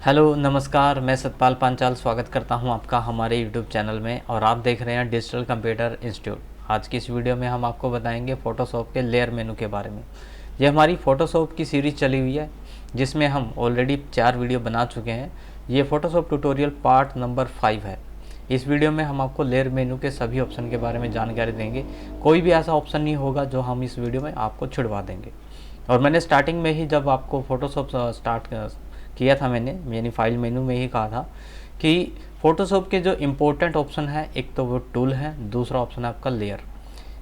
Hello नमस्कार, मैं सतपाल पांचाल स्वागत करता हूं आपका हमारे यूट्यूब चैनल में और आप देख रहे हैं डिजिटल कंप्यूटर इंस्टीट्यूट। आज की इस वीडियो में हम आपको बताएंगे फ़ोटोशॉप के लेयर मेनू के बारे में। ये हमारी फ़ोटोशॉप की सीरीज़ चली हुई है जिसमें हम ऑलरेडी 4 वीडियो बना चुके हैं। ये फ़ोटोशॉप ट्यूटोरियल पार्ट नंबर 5 है। इस वीडियो में हम आपको लेयर मेनू के सभी ऑप्शन के बारे में जानकारी देंगे। कोई भी ऐसा ऑप्शन नहीं होगा जो हम इस वीडियो में आपको छुड़वा देंगे। और मैंने स्टार्टिंग में ही जब आपको फ़ोटोशॉप स्टार्ट किया था मैंने फाइल मेनू में ही कहा था कि फ़ोटोशॉप के जो इम्पोर्टेंट ऑप्शन है, एक तो वो टूल है, दूसरा ऑप्शन है आपका लेयर।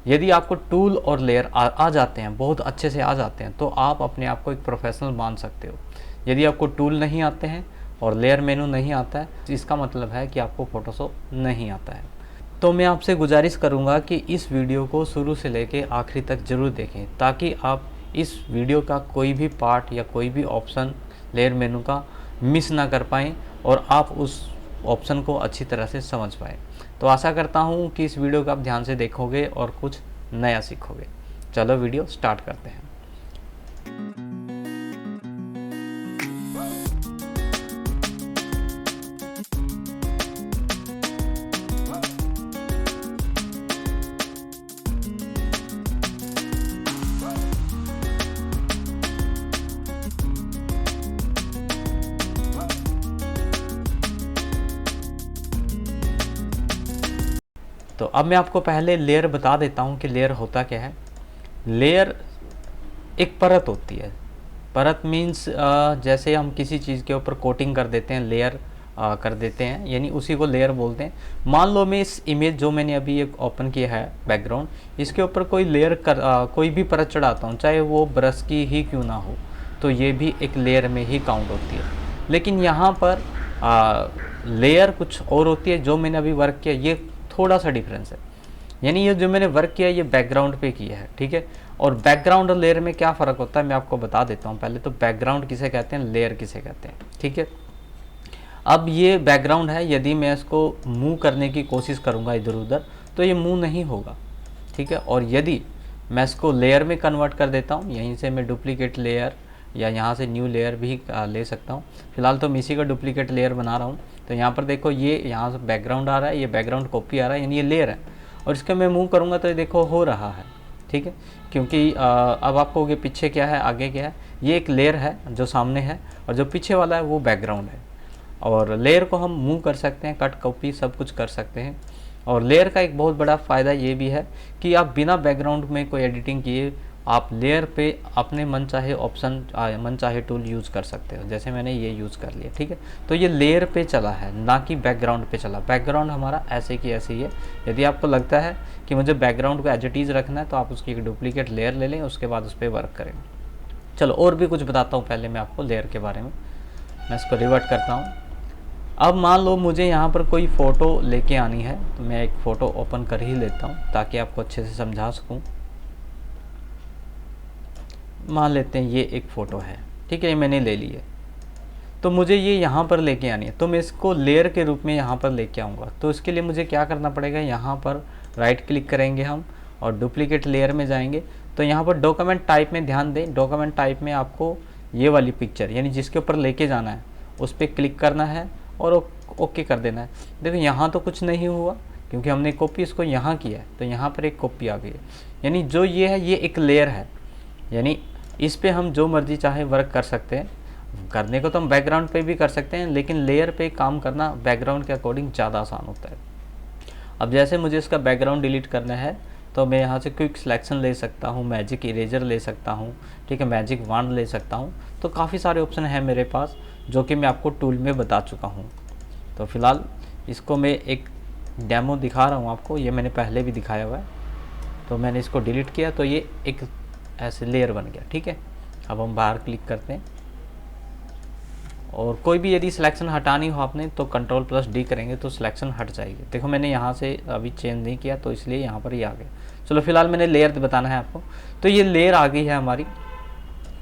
यदि आपको टूल और लेयर आ जाते हैं, बहुत अच्छे से आ जाते हैं, तो आप अपने आप को एक प्रोफेशनल मान सकते हो। यदि आपको टूल नहीं आते हैं और लेयर मेनू नहीं आता है, तो इसका मतलब है कि आपको फ़ोटोशॉप नहीं आता है। तो मैं आपसे गुजारिश करूंगा कि इस वीडियो को शुरू से लेकर आखिरी तक ज़रूर देखें, ताकि आप इस वीडियो का कोई भी पार्ट या कोई भी ऑप्शन लेयर मेनू का मिस ना कर पाएँ और आप उस ऑप्शन को अच्छी तरह से समझ पाएँ। तो आशा करता हूँ कि इस वीडियो को आप ध्यान से देखोगे और कुछ नया सीखोगे। चलो वीडियो स्टार्ट करते हैं। तो अब मैं आपको पहले लेयर बता देता हूँ कि लेयर होता क्या है। लेयर एक परत होती है। परत मीन्स जैसे हम किसी चीज़ के ऊपर कोटिंग कर देते हैं, लेयर कर देते हैं, यानी उसी को लेयर बोलते हैं। मान लो मैं इस इमेज जो मैंने अभी एक ओपन किया है बैकग्राउंड, इसके ऊपर कोई लेयर कोई भी परत चढ़ाता हूँ, चाहे वो ब्रश की ही क्यों ना हो, तो ये भी एक लेयर में ही काउंट होती है। लेकिन यहाँ पर लेयर कुछ और होती है। जो मैंने अभी वर्क किया ये थोड़ा सा डिफरेंस है, यानी ये जो मैंने वर्क किया ये बैकग्राउंड पे किया है, ठीक है। और बैकग्राउंड और लेयर में क्या फ़र्क होता है मैं आपको बता देता हूँ। पहले तो बैकग्राउंड किसे कहते हैं, लेयर किसे कहते हैं, ठीक है। अब ये बैकग्राउंड है, यदि मैं इसको मूव करने की कोशिश करूँगा इधर उधर तो ये मूव नहीं होगा, ठीक है। और यदि मैं इसको लेयर में कन्वर्ट कर देता हूँ, यहीं से मैं डुप्लीकेट लेयर या यहाँ से न्यू लेयर भी ले सकता हूँ। फिलहाल तो मैं इसी का डुप्लीकेट लेयर बना रहा हूँ। तो यहाँ पर देखो, ये यहाँ से बैकग्राउंड आ रहा है, ये बैकग्राउंड कॉपी आ रहा है, यानी ये लेयर है। और इसका मैं मूव करूँगा तो ये देखो हो रहा है, ठीक है। क्योंकि अब आपको होगे पीछे क्या है, आगे क्या है। ये एक लेयर है जो सामने है और जो पीछे वाला है वो बैकग्राउंड है। और लेयर को हम मूव कर सकते हैं, कट कॉपी सब कुछ कर सकते हैं। और लेयर का एक बहुत बड़ा फ़ायदा ये भी है कि आप बिना बैकग्राउंड में कोई एडिटिंग किए आप लेयर पे अपने मन चाहे ऑप्शन मन चाहे टूल यूज़ कर सकते हो। जैसे मैंने ये यूज़ कर लिया, ठीक है। तो ये लेयर पे चला है, ना कि बैकग्राउंड पे चला। बैकग्राउंड हमारा ऐसे की ऐसे ही है। यदि आपको लगता है कि मुझे बैकग्राउंड को एज इट इज़ रखना है तो आप उसकी एक डुप्लीकेट लेयर ले लें, उसके बाद उस पर वर्क करें। चलो और भी कुछ बताता हूँ पहले मैं आपको लेयर के बारे में। मैं इसको रिवर्ट करता हूँ। अब मान लो मुझे यहाँ पर कोई फ़ोटो लेके आनी है, तो मैं एक फ़ोटो ओपन कर ही लेता हूँ ताकि आपको अच्छे से समझा सकूँ। मान लेते हैं ये एक फ़ोटो है, ठीक है, ये मैंने ले ली है। तो मुझे ये यहाँ पर लेके आनी है, तो मैं इसको लेयर के रूप में यहाँ पर लेके आऊँगा। तो इसके लिए मुझे क्या करना पड़ेगा, यहाँ पर राइट क्लिक करेंगे हम और डुप्लीकेट लेयर में जाएंगे। तो यहाँ पर डॉक्यूमेंट टाइप में ध्यान दें। डॉक्यूमेंट टाइप में आपको ये वाली पिक्चर, यानी जिसके ऊपर लेके जाना है, उस पर क्लिक करना है और ओके कर देना है। देखो यहाँ तो कुछ नहीं हुआ क्योंकि हमने कॉपी इसको यहाँ किया है, तो यहाँ पर एक कॉपी आ गई है। यानी जो ये है ये एक लेयर है, यानी इस पे हम जो मर्जी चाहे वर्क कर सकते हैं। करने को तो हम बैकग्राउंड पे भी कर सकते हैं, लेकिन लेयर पे काम करना बैकग्राउंड के अकॉर्डिंग ज़्यादा आसान होता है। अब जैसे मुझे इसका बैकग्राउंड डिलीट करना है तो मैं यहाँ से क्विक सिलेक्शन ले सकता हूँ, मैजिक इरेजर ले सकता हूँ, ठीक है, मैजिक वांड ले सकता हूँ। तो काफ़ी सारे ऑप्शन हैं मेरे पास जो कि मैं आपको टूल में बता चुका हूँ। तो फिलहाल इसको मैं एक डेमो दिखा रहा हूँ आपको, ये मैंने पहले भी दिखाया हुआ है। तो मैंने इसको डिलीट किया तो ये एक ऐसे लेयर बन गया, ठीक है। अब हम बाहर क्लिक करते हैं और कोई भी यदि सिलेक्शन हटानी हो आपने तो Ctrl+D करेंगे तो सिलेक्शन हट जाएगी। देखो मैंने यहाँ से अभी चेंज नहीं किया तो इसलिए यहाँ पर ये आ गया। चलो फिलहाल मैंने लेयर बताना है आपको। तो ये लेयर आ गई है हमारी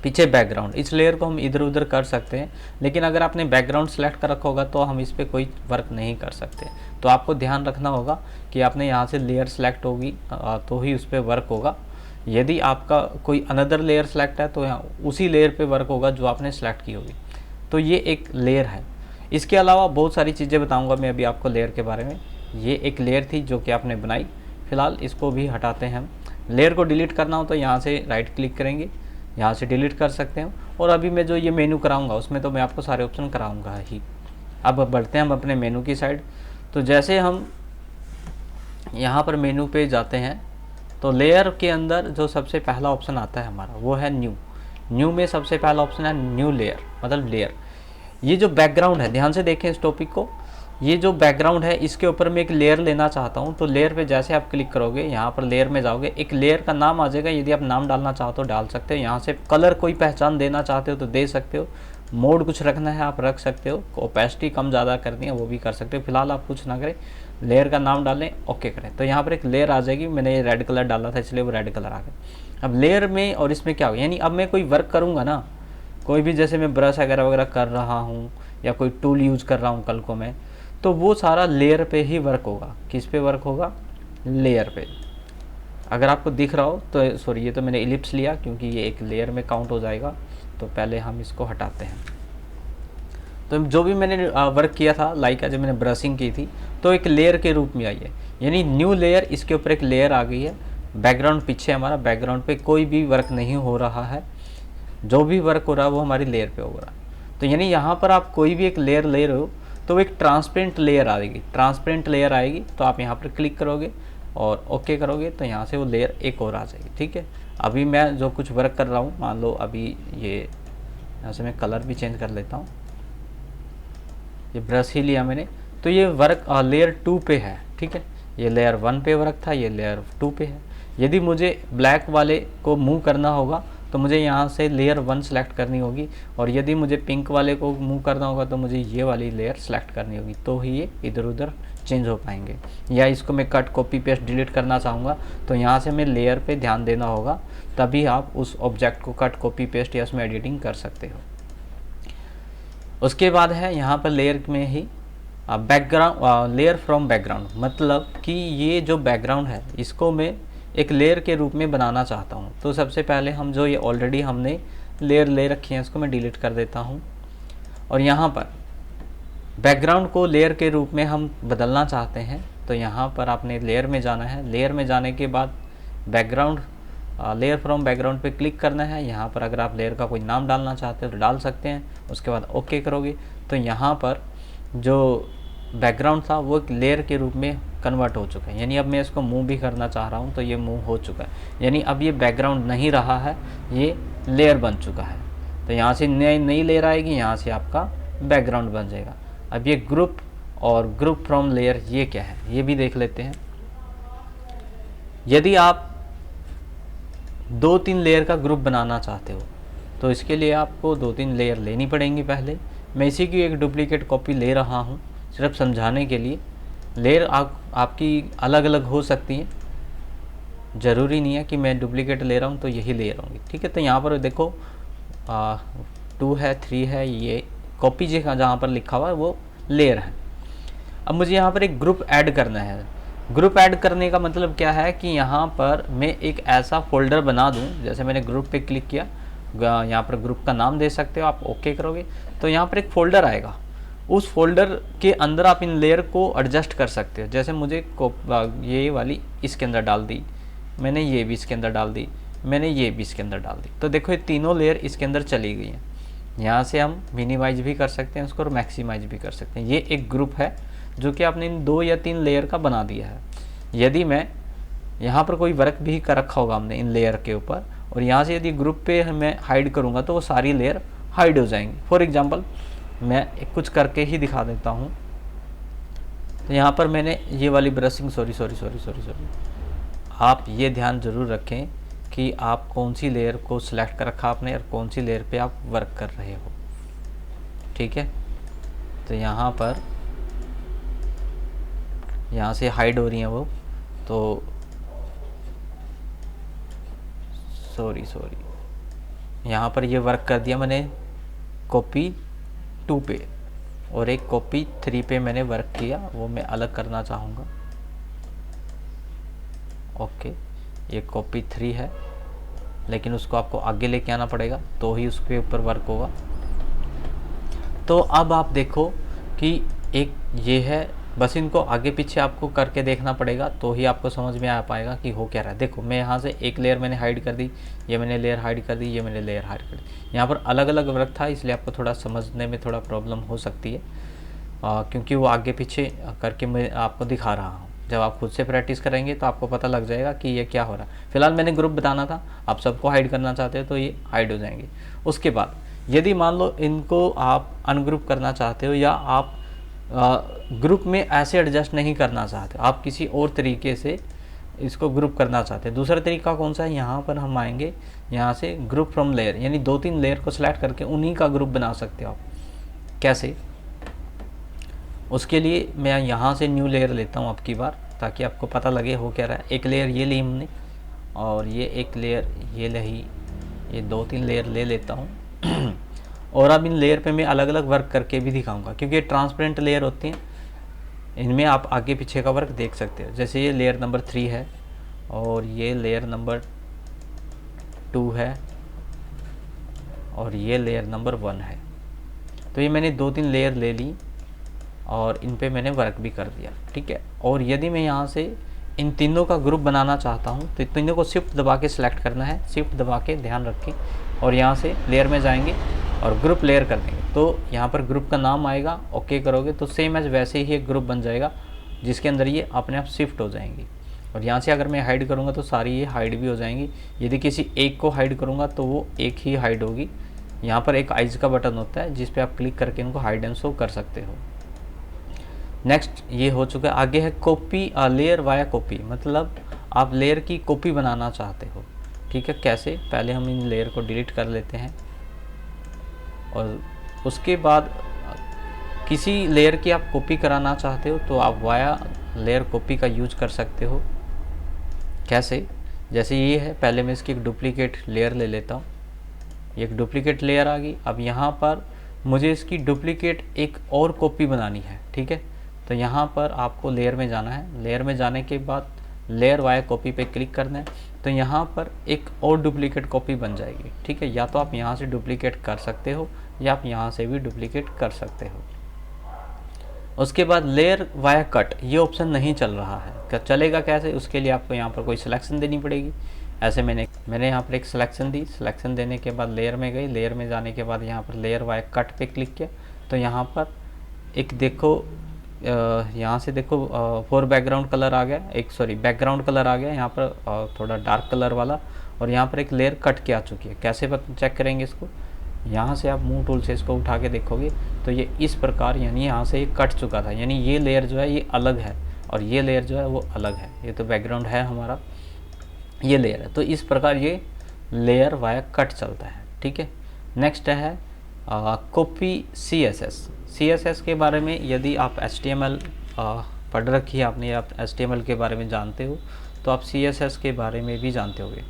पीछे बैकग्राउंड। इस लेयर को हम इधर उधर कर सकते हैं, लेकिन अगर आपने बैकग्राउंड सेलेक्ट कर रखा होगा तो हम इस पर कोई वर्क नहीं कर सकते। तो आपको ध्यान रखना होगा कि आपने यहाँ से लेयर सेलेक्ट होगी तो ही उस पर वर्क होगा। यदि आपका कोई अनदर लेयर सेलेक्ट है तो यहाँ उसी लेयर पे वर्क होगा जो आपने सेलेक्ट की होगी। तो ये एक लेयर है। इसके अलावा बहुत सारी चीज़ें बताऊंगा मैं अभी आपको लेयर के बारे में। ये एक लेयर थी जो कि आपने बनाई, फ़िलहाल इसको भी हटाते हैं हम। लेयर को डिलीट करना हो तो यहाँ से राइट क्लिक करेंगे, यहाँ से डिलीट कर सकते हैं। और अभी मैं जो ये मेनू कराऊंगा उसमें तो मैं आपको सारे ऑप्शन कराऊंगा ही। अब बढ़ते हैं हम अपने मेनू की साइड। तो जैसे हम यहाँ पर मेनू पे जाते हैं तो लेयर के अंदर जो सबसे पहला ऑप्शन आता है हमारा वो है न्यू। न्यू में सबसे पहला ऑप्शन है न्यू लेयर, मतलब लेयर। ये जो बैकग्राउंड है, ध्यान से देखें इस टॉपिक को, ये जो बैकग्राउंड है इसके ऊपर मैं एक लेयर लेना चाहता हूँ। तो लेयर पे जैसे आप क्लिक करोगे, यहाँ पर लेयर में जाओगे, एक लेयर का नाम आ जाएगा। यदि आप नाम डालना चाहते हो डाल सकते हो। यहाँ से कलर कोई पहचान देना चाहते हो तो दे सकते हो। मोड कुछ रखना है आप रख सकते हो। ओपेसिटी कम ज़्यादा करनी है वो भी कर सकते हो। फिलहाल आप कुछ ना करें, लेयर का नाम डालें, ओके करें। तो यहाँ पर एक लेयर आ जाएगी। मैंने ये रेड कलर डाला था इसलिए वो रेड कलर आ गया। अब लेयर में और इसमें क्या होगा, यानी अब मैं कोई वर्क करूँगा ना, कोई भी जैसे मैं ब्रश वगैरह वगैरह कर रहा हूँ या कोई टूल यूज़ कर रहा हूँ कल को मैं, तो वो सारा लेयर पे ही वर्क होगा। किस पे वर्क होगा, लेयर पे। अगर आपको दिख रहा हो तो सॉरी, ये तो मैंने इलिप्स लिया क्योंकि ये एक लेयर में काउंट हो जाएगा। तो पहले हम इसको हटाते हैं। तो जो भी मैंने वर्क किया था, लाइक जब मैंने ब्रशिंग की थी, तो एक लेयर के रूप में आई है, यानी न्यू लेयर। इसके ऊपर एक लेयर आ गई है। बैकग्राउंड पीछे हमारा, बैकग्राउंड पे कोई भी वर्क नहीं हो रहा है। जो भी वर्क हो रहा है वो हमारी लेयर पे हो रहा है। तो यानी यहाँ पर आप कोई भी एक लेयर ले रहे हो तो एक ट्रांसपेरेंट लेयर आएगी। ट्रांसपेरेंट लेयर आएगी तो आप यहाँ पर क्लिक करोगे और ओके करोगे तो यहाँ से वो लेयर एक और आ जाएगी। ठीक है, अभी मैं जो कुछ वर्क कर रहा हूँ, मान लो अभी ये यहाँ से मैं कलर भी चेंज कर लेता हूँ। ये ब्रश ही लिया मैंने, तो ये वर्क लेयर 2 पे है। ठीक है, ये लेयर 1 पे वर्क था, ये लेयर 2 पे है। यदि मुझे ब्लैक वाले को मूव करना होगा तो मुझे यहाँ से लेयर 1 सेलेक्ट करनी होगी, और यदि मुझे पिंक वाले को मूव करना होगा तो मुझे ये वाली लेयर सेलेक्ट करनी होगी, तो ही ये इधर उधर चेंज हो पाएंगे। या इसको मैं कट कॉपी पेस्ट डिलीट करना चाहूँगा तो यहाँ से मैं लेयर पे ध्यान देना होगा, तभी आप उस ऑब्जेक्ट को कट कॉपी पेस्ट या उसमें एडिटिंग कर सकते हो। उसके बाद है यहाँ पर लेयर में ही बैकग्राउंड, लेयर फ्रॉम बैकग्राउंड, मतलब कि ये जो बैकग्राउंड है इसको मैं एक लेयर के रूप में बनाना चाहता हूँ। तो सबसे पहले हम जो ये ऑलरेडी हमने लेयर ले रखी है इसको मैं डिलीट कर देता हूँ। और यहाँ पर बैकग्राउंड को लेयर के रूप में हम बदलना चाहते हैं तो यहाँ पर आपने लेयर में जाना है। लेयर में जाने के बाद बैकग्राउंड, लेयर फ्रॉम बैकग्राउंड पे क्लिक करना है। यहाँ पर अगर आप लेयर का कोई नाम डालना चाहते हो तो डाल सकते हैं। उसके बाद ओके करोगे तो यहाँ पर जो बैकग्राउंड था वो एक लेयर के रूप में कन्वर्ट हो चुका है। यानी अब मैं इसको मूव भी करना चाह रहा हूँ तो ये मूव हो चुका है, यानी अब ये बैकग्राउंड नहीं रहा है, ये लेयर बन चुका है। तो यहाँ से नई लेयर आएगी, यहाँ से आपका बैकग्राउंड बन जाएगा। अब ये ग्रुप और ग्रुप फ्रॉम लेयर ये क्या है ये भी देख लेते हैं। यदि आप 2-3 लेयर का ग्रुप बनाना चाहते हो तो इसके लिए आपको 2-3 लेयर लेनी पड़ेंगी। पहले मैं इसी की एक डुप्लीकेट कॉपी ले रहा हूँ सिर्फ समझाने के लिए। लेयर आपकी अलग अलग हो सकती हैं, ज़रूरी नहीं है कि मैं डुप्लीकेट ले रहा हूँ तो यही ले रहा हूँ। ठीक है, तो यहाँ पर देखो 2 है, 3 है, ये कॉपी जहाँ पर लिखा हुआ है वो लेयर है। अब मुझे यहाँ पर एक ग्रुप ऐड करना है। ग्रुप ऐड करने का मतलब क्या है कि यहाँ पर मैं एक ऐसा फोल्डर बना दूँ, जैसे मैंने ग्रुप पे क्लिक किया, यहाँ पर ग्रुप का नाम दे सकते हो आप, ओके करोगे तो यहाँ पर एक फ़ोल्डर आएगा। उस फोल्डर के अंदर आप इन लेयर को एडजस्ट कर सकते हो। जैसे मुझे ये वाली इसके अंदर डाल दी मैंने, ये भी इसके अंदर डाल दी मैंने, ये भी इसके अंदर डाल दी। तो देखो ये तीनों लेयर इसके अंदर चली गई हैं। यहाँ से हम मिनिमाइज भी कर सकते हैं उसको और मैक्सिमाइज भी कर सकते हैं। ये एक ग्रुप है जो कि आपने इन 2 या 3 लेयर का बना दिया है। यदि मैं यहाँ पर कोई वर्क भी कर रखा होगा हमने इन लेयर के ऊपर, और यहाँ से यदि ग्रुप पे मैं हाइड करूँगा तो वो सारी लेयर हाइड हो जाएंगी। फॉर एग्जाम्पल मैं कुछ करके ही दिखा देता हूँ। तो यहाँ पर मैंने ये वाली ब्रशिंग, सॉरी, आप ये ध्यान ज़रूर रखें कि आप कौन सी लेयर को सिलेक्ट कर रखा आपने और कौन सी लेयर पे आप वर्क कर रहे हो। ठीक है, तो यहाँ पर यहाँ से हाइड हो रही हैं वो, तो सॉरी यहाँ पर ये वर्क कर दिया मैंने कॉपी 2 पे, और एक कॉपी 3 पे मैंने वर्क किया, वो मैं अलग करना चाहूँगा। ओके, ये कॉपी 3 है लेकिन उसको आपको आगे लेके आना पड़ेगा तो ही उसके ऊपर वर्क होगा। तो अब आप देखो कि एक ये है, बस इनको आगे पीछे आपको करके देखना पड़ेगा तो ही आपको समझ में आ पाएगा कि हो क्या रहा है। देखो मैं यहाँ से एक लेयर मैंने हाइड कर दी, ये मैंने लेयर हाइड कर दी, ये मैंने लेयर हाइड कर दी। यहाँ पर अलग अलग वर्क था, इसलिए आपको थोड़ा समझने में थोड़ा प्रॉब्लम हो सकती है, क्योंकि वो आगे पीछे करके मैं आपको दिखा रहा हूँ। जब आप खुद से प्रैक्टिस करेंगे तो आपको पता लग जाएगा कि ये क्या हो रहा है। फिलहाल मैंने ग्रुप बताना था, आप सबको हाइड करना चाहते हो तो ये हाइड हो जाएंगे। उसके बाद यदि मान लो इनको आप अनग्रुप करना चाहते हो, या आप ग्रुप में ऐसे एडजस्ट नहीं करना चाहते, आप किसी और तरीके से इसको ग्रुप करना चाहते हैं। दूसरा तरीका कौन सा है, यहाँ पर हम आएंगे, यहाँ से ग्रुप फ्रॉम लेयर, यानी 2-3 लेयर को सिलेक्ट करके उन्हीं का ग्रुप बना सकते हो आप। कैसे? उसके लिए मैं यहाँ से न्यू लेयर लेता हूँ अब की बार, ताकि आपको पता लगे हो क्या रहा है। एक लेयर ये ली हमने, और ये एक लेयर ये ली, ये 2-3 लेयर ले लेता हूँ। और अब इन लेयर पे मैं अलग अलग वर्क करके भी दिखाऊंगा, क्योंकि ये ट्रांसपेरेंट लेयर होती हैं, इनमें आप आगे पीछे का वर्क देख सकते हो। जैसे ये लेयर नंबर 3 है, और ये लेयर नंबर 2 है, और ये लेयर नंबर 1 है। तो ये मैंने 2-3 लेयर ले ली और इन पे मैंने वर्क भी कर दिया, ठीक है। और यदि मैं यहाँ से इन तीनों का ग्रुप बनाना चाहता हूँ तो तीनों को शिफ्ट दबा के सिलेक्ट करना है, शिफ्ट दबा के ध्यान रखें, और यहाँ से लेयर में जाएंगे और ग्रुप लेयर कर देंगे। तो यहाँ पर ग्रुप का नाम आएगा, ओके करोगे तो सेम एज वैसे ही एक ग्रुप बन जाएगा, जिसके अंदर ये अपने आप शिफ्ट हो जाएंगी। और यहाँ से अगर मैं हाइड करूँगा तो सारी ये हाइड भी हो जाएंगी। यदि किसी एक को हाइड करूँगा तो वो एक ही हाइड होगी। यहाँ पर एक आइज का बटन होता है, जिस पे आप क्लिक करके इनको हाइड एंड शो कर सकते हो। नेक्स्ट ये हो चुका है। आगे है कॉपी, लेयर वाया कॉपी, मतलब आप लेयर की कॉपी बनाना चाहते हो, ठीक है। कैसे? पहले हम इन लेयर को डिलीट कर लेते हैं, और उसके बाद किसी लेयर की आप कॉपी कराना चाहते हो तो आप वाया लेयर कॉपी का यूज कर सकते हो। कैसे? जैसे ये है, पहले मैं इसकी एक डुप्लीकेट लेयर ले लेता हूँ, एक डुप्लीकेट लेयर आ गई। अब यहाँ पर मुझे इसकी डुप्लीकेट एक और कॉपी बनानी है, ठीक है। तो यहाँ पर आपको लेयर में जाना है, लेयर में जाने के बाद लेयर वाया कॉपी पे क्लिक करना है, तो यहाँ पर एक और डुप्लीकेट कॉपी बन जाएगी, ठीक है। या तो आप यहाँ से डुप्लीकेट कर सकते हो, या आप यहाँ से भी डुप्लीकेट कर सकते हो। उसके बाद लेयर वाया कट, ये ऑप्शन नहीं चल रहा है, चलेगा कैसे? उसके लिए आपको यहाँ पर कोई सिलेक्शन देनी पड़ेगी। ऐसे मैंने यहाँ पर एक सिलेक्शन दी, सिलेक्शन देने के बाद लेयर में गई, लेयर में जाने के बाद यहाँ पर लेयर वाया कट पे क्लिक किया, तो यहाँ पर एक देखो, यहाँ से देखो फोर बैकग्राउंड कलर आ गया, बैकग्राउंड कलर आ गया यहाँ पर, थोड़ा डार्क कलर वाला। और यहाँ पर एक लेयर कट के आ चुकी है। कैसे चेक करेंगे इसको? यहाँ से आप मूव टूल से इसको उठा के देखोगे तो ये इस प्रकार, यानी यहाँ से ये कट चुका था, यानी ये लेयर जो है ये अलग है, और ये लेयर जो है वो अलग है। ये तो बैकग्राउंड है हमारा, ये लेयर है। तो इस प्रकार ये लेयर वाया कट चलता है, ठीक है। नेक्स्ट है कॉपी CSS के बारे में, यदि आप HTML पढ़ रखी है आपने, आप HTML के बारे में जानते हो तो आप CSS के बारे में भी जानते होगे।